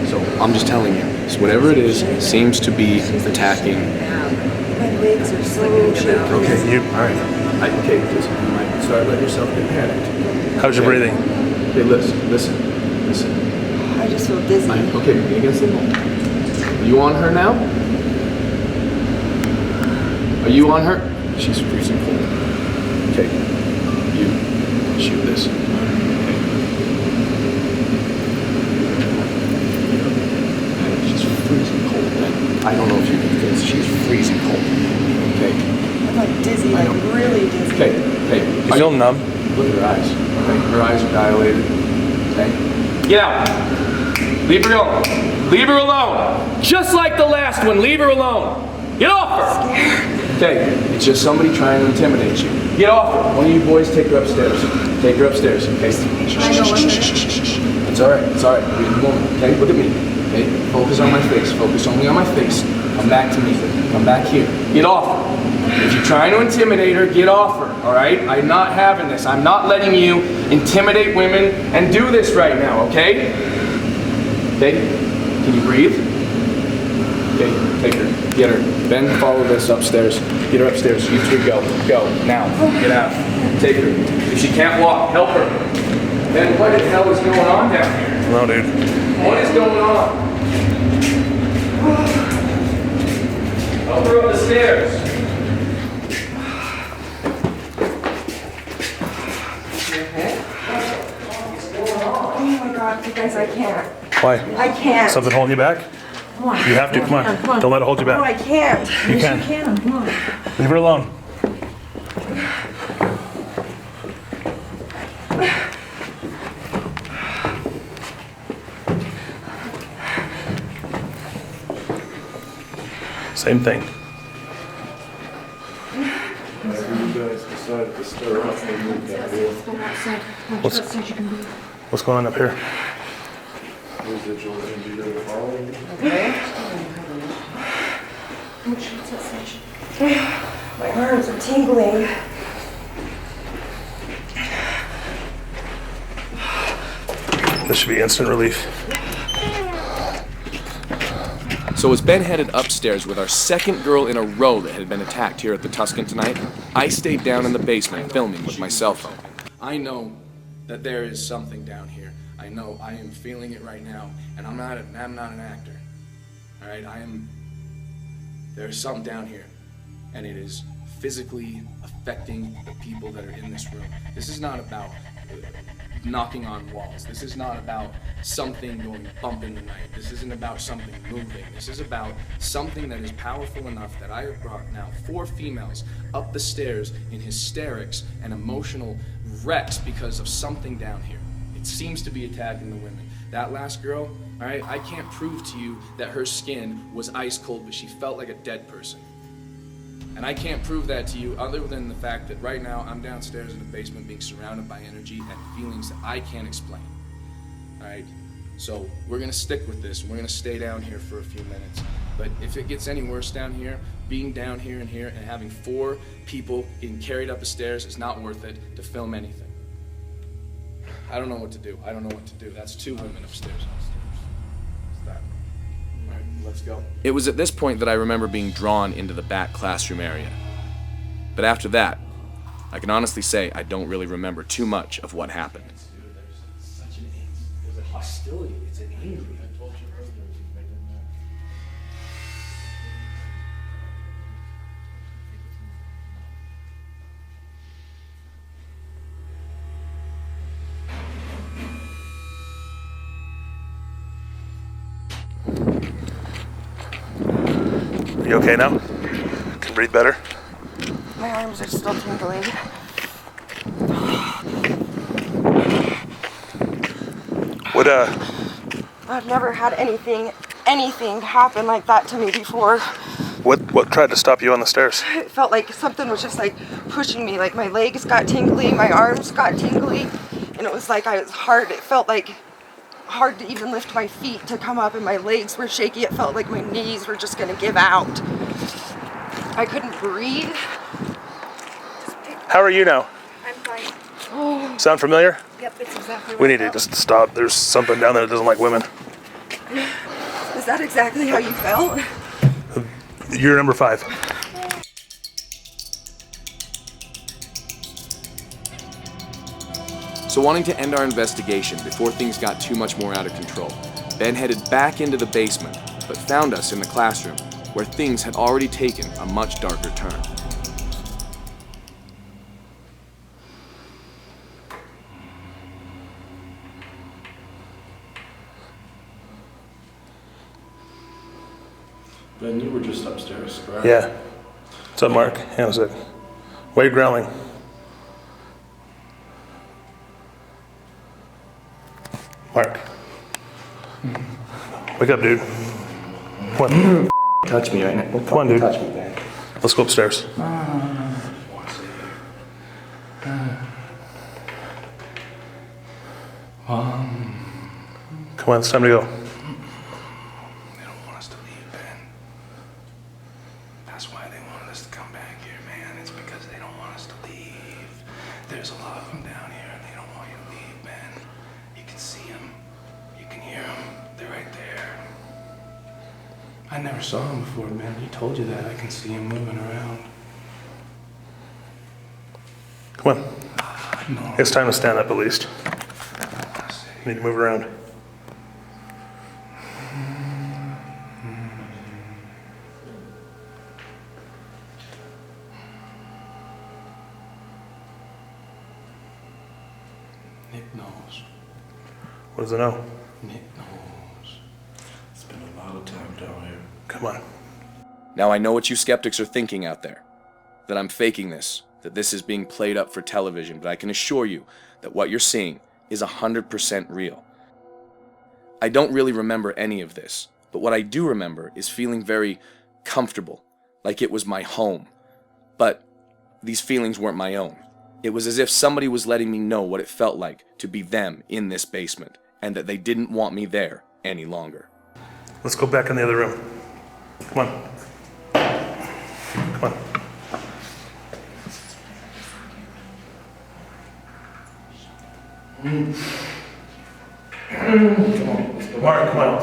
A: So I'm just telling you, so whatever it is, seems to be attacking.
E: My legs are so shaky.
A: Okay, all right. Okay, listen, you might start letting yourself get panicked.
G: How's your breathing?
A: Okay, listen.
E: I just feel dizzy.
A: Okay, be against the wall. Are you on her now? Are you on her? She's freezing cold. Okay, you shoot this. Okay. She's freezing cold. I don't know if you can feel this. She's freezing cold. Okay.
E: I'm like dizzy, like really dizzy.
A: Okay.
G: You feel numb?
A: Look at her eyes. Okay. Her eyes are dilated. Okay. Get out. Leave her alone. Leave her alone. Just like the last one. Leave her alone. Get off her. Okay. It's just somebody trying to intimidate you. Get off her. One of you boys take her upstairs. Take her upstairs. Okay. It's all right. It's all right. We're in the moment. Okay. Look at me. Okay. Focus on my face. Focus only on my face. Come back to me. Come back here. Get off her. If you're trying to intimidate her, get off her, all right? I'm not having this. I'm not letting you intimidate women and do this right now, okay? Okay? Can you breathe? Okay, take her. Get her. Ben, follow this upstairs. Get her upstairs. You two go. Go. Now. Get out. Take her. If she can't walk, help her. Ben, what the hell is going on down here?
G: No, dude.
A: What is going on? Help her up the stairs.
E: Oh my God, you guys, I can't.
G: Why?
E: I can't.
G: Something holding you back?
E: Come on.
G: You have to. Come on. Don't let it hold you
E: No, I
G: back.
E: can't.
G: You can.
E: Yes, you can. Come on.
G: Leave her alone. Same thing.
E: What's
G: What's going on up here?
E: My arms are tingling.
G: This should be instant relief.
B: So as Ben headed upstairs with our second girl in a row that had been attacked here at the Tuscan tonight, I stayed down in the basement filming with my cell phone.
A: I know that there is something down here. I know I am feeling it right now, and I'm not an actor. All right, there's something down here, and it is physically affecting the people that are in this room. This is not about knocking on walls. This is not about something going bump in the night. This isn't about something moving. This is about something that is powerful enough that I have brought now 4 females up the stairs in hysterics and emotional wrecks because of something down here. It seems to be attacking the women. That last girl, all right, I can't prove to you that her skin was ice cold, but she felt like a dead person. And I can't prove that to you other than the fact that right now I'm downstairs in the basement being surrounded by energy and feelings that I can't explain. All right? So we're gonna stick with this. We're gonna stay down here for a few minutes. But if it gets any worse down here, being down here and here and having 4 people getting carried up the stairs is not worth it to film anything. I don't know what to do. I don't know what to do. That's 2 women upstairs. What's that? All right, let's go.
B: It was at this point that I remember being drawn into the back classroom area. But after that, I can honestly say I don't really remember too much of what happened.
A: There's a hostility. It's an angry.
G: You okay now? Can breathe better?
E: My arms are still tingling.
G: What
E: I've never had anything happen like that to me before.
G: what tried to stop you on the stairs?
E: It felt like something was just like pushing me. Like my legs got tingly, my arms got tingly, and it was like it felt like hard to even lift my feet to come up, and my legs were shaky. It felt like my knees were just gonna give out. I couldn't breathe.
G: How are you now?
E: I'm fine.
G: Sound familiar?
E: Yep, it's exactly what
G: We
E: I
G: need to
E: felt.
G: just stop. There's something down there that doesn't like women.
E: Is that exactly how you felt?
G: You're number 5.
B: So wanting to end our investigation before things got too much more out of control, Ben headed back into the basement, but found us in the classroom, where things had already taken a much darker turn.
H: Ben, you were just upstairs, correct?
G: Yeah. What's up, Mark? Hang on a sec. Why are you growling? Mark. Wake up, dude. Come on.
H: Touch me right now.
G: Come on, dude.
H: Touch me, Ben.
G: Let's go upstairs. Come on, it's time to go.
H: They don't want us to leave, Ben. That's why they wanted us to come back here, man. It's because they don't want us to leave. There's a lot of them down here, and they don't want you to leave, Ben. You can see them. You can hear them. They're right there. I never saw them before, man. He told you that. I can see them moving around.
G: Come on.
H: No.
G: It's time to stand up at least. Need to move around.
H: Nick knows.
G: What does it know?
H: Nick knows. Spent a lot of time down here.
G: Come on.
B: Now I know what you skeptics are thinking out there, that I'm faking this, that this is being played up for television, but I can assure you that what you're seeing is 100% real. I don't really remember any of this, but what I do remember is feeling very comfortable, like it was my home. But these feelings weren't my own. It was as if somebody was letting me know what it felt like to be them in this basement, and that they didn't want me there any longer.
G: Let's go back in the other room. Come on. Come on. Mark, come on.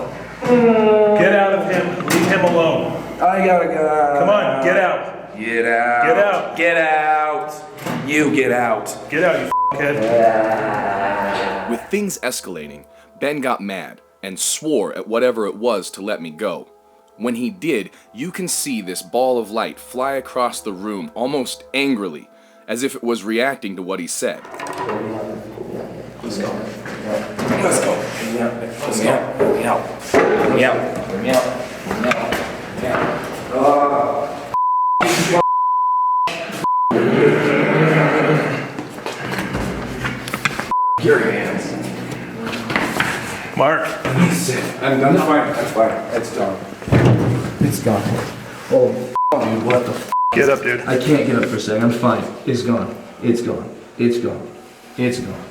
G: Get out of him. Leave him alone.
H: I gotta go.
G: Come on, get out.
H: Get out.
G: Get out.
H: Get out. You get out.
G: Get out, you f***head.
B: With things escalating, Ben got mad and swore at whatever it was to let me go. When he did, you can see this ball of light fly across the room almost angrily, as if it was reacting to what he said.
H: Let's go. Let's go. Let me out. Let's go. Let me out. Let me out. Let me out. Let me out. Let me out. Your hands.
G: Mark.
H: I'm fine. I'm fine. It's gone.
J: It's gone. Oh, dude, what the f?
G: Get up, dude.
J: I can't get up for a second. I'm fine. It's gone. It's gone. It's gone. It's gone.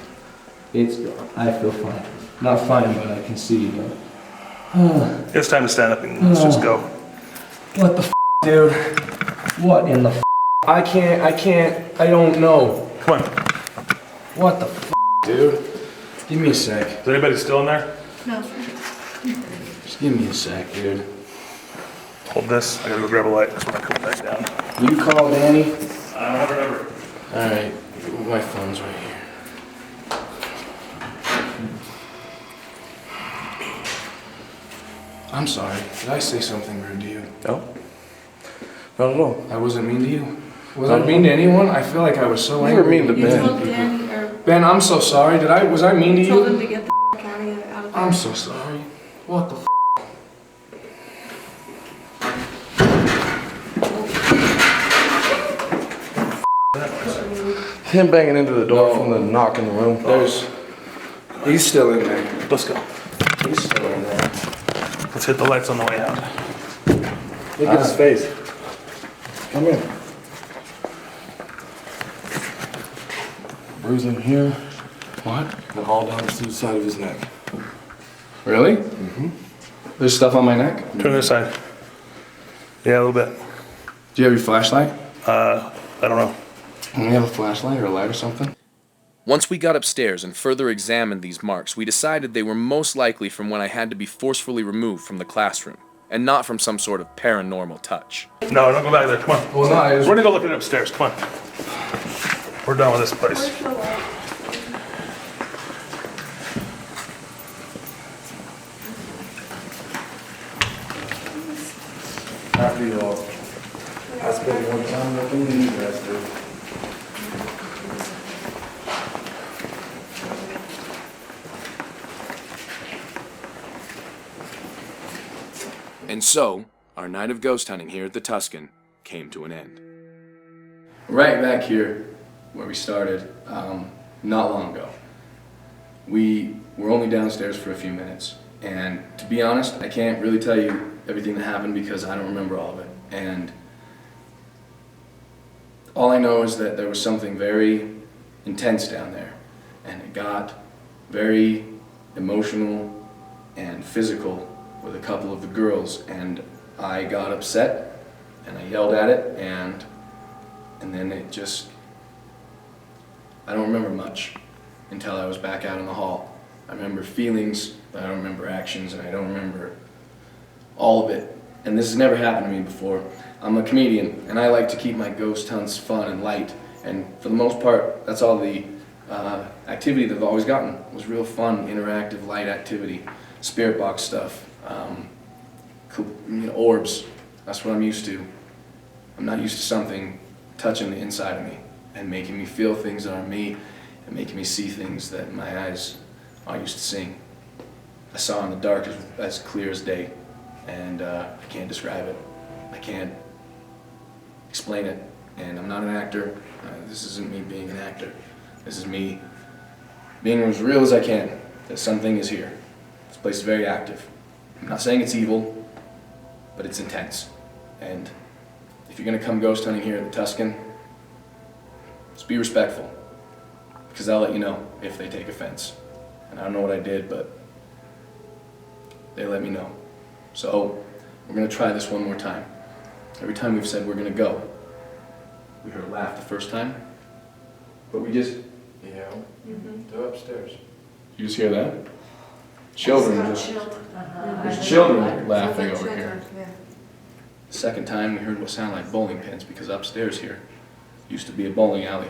J: It's gone. I feel fine. Not fine, but I can see you.
G: It's time to stand up and let's just go.
J: What the f, dude? What in the f? I don't know.
G: Come on.
J: What the f, dude? Give me a sec.
G: Is anybody still in there?
E: No.
J: Just give me a sec, dude.
G: Hold this. I gotta go grab a light. That's when I come back down.
J: Will you call Danny?
G: I don't have her number.
J: Alright. My phone's right here.
A: I'm sorry. Did I say something rude to you?
J: No. Not at all.
A: I wasn't mean to you? Was I mean to anyone? I feel like I was so angry.
J: You were mean to
E: You
J: Ben.
E: told Danny, or
A: Ben, I'm so sorry. Was I mean to
E: told him
A: you?
E: to get the f out of there.
A: I'm so sorry. What the f?
J: Him banging into the door from the knock in the room.
A: He's still in there.
G: Let's go.
A: He's still in there.
G: Let's hit the lights on the way out.
J: Look at his face. Come in. Bruising here.
A: What?
J: And all down to the side of his neck.
A: Really? Mm-hmm. There's stuff on my neck?
G: Turn this side. Yeah, a little bit.
A: Do you have your flashlight?
G: I don't know.
A: Do you have a flashlight or a light or something?
B: Once we got upstairs and further examined these marks, we decided they were most likely from when I had to be forcefully removed from the classroom, and not from some sort of paranormal touch.
G: No, don't go back there. Come on.
A: Well, no,
G: We're gonna go look at it upstairs. Come on. We're done with this place.
J: After you all. I spent more time looking than you guys do.
B: And so, our night of ghost hunting here at the Tuscan came to an end.
A: Right back here, where we started, not long ago. We were only downstairs for a few minutes, and to be honest, I can't really tell you everything that happened because I don't remember all of it. And all I know is that there was something very intense down there, and it got very emotional and physical with a couple of the girls, and I got upset, and I yelled at it, and then it just, I don't remember much until I was back out in the hall. I remember feelings, but I don't remember actions, and I don't remember all of it. And this has never happened to me before. I'm a comedian, and I like to keep my ghost hunts fun and light, and for the most part, that's all the activity that I've always gotten, was real fun, interactive, light activity, spirit box stuff, orbs. That's what I'm used to. I'm not used to something touching the inside of me and making me feel things that aren't me and making me see things that my eyes aren't used to seeing. I saw in the dark as clear as day, and I can't describe it. I can't explain it, and I'm not an actor. This isn't me being an actor. This is me being as real as I can, that something is here. This place is very active. I'm not saying it's evil, but it's intense. And if you're gonna come ghost hunting here at the Tuscan, just be respectful, because I'll let you know if they take offense. And I don't know what I did, but they let me know. So we're gonna try this one more time. Every time we've said we're gonna go, we heard a laugh the first time, but we just, they're upstairs. You just hear that? Children just, there's children laughing over here. The second time we heard what sounded like bowling pins because upstairs here used to be a bowling alley.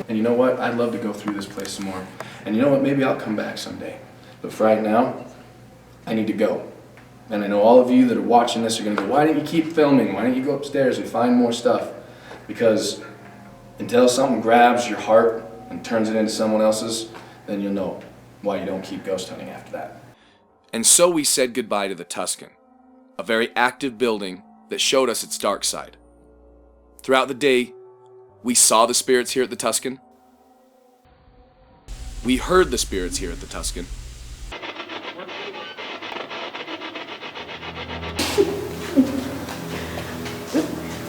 A: And you know what? I'd love to go through this place some more. And you know what? Maybe I'll come back someday. But for right now, I need to go. And I know all of you that are watching this are going to go, why didn't you keep filming? Why didn't you go upstairs and find more stuff? Because until something grabs your heart and turns it into someone else's, then you'll know why you don't keep ghost hunting after that.
B: And so we said goodbye to the Tuscan, a very active building that showed us its dark side. Throughout the day, we saw the spirits here at the Tuscan. We heard the spirits here at the Tuscan.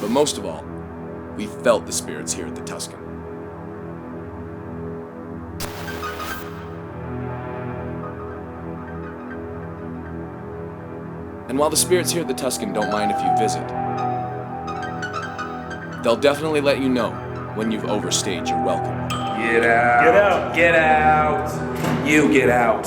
B: But most of all, we felt the spirits here at the Tuscan. And while the spirits here at the Tuscan don't mind if you visit, they'll definitely let you know when you've overstayed your welcome.
G: Get out. Get out. Get out. You get out.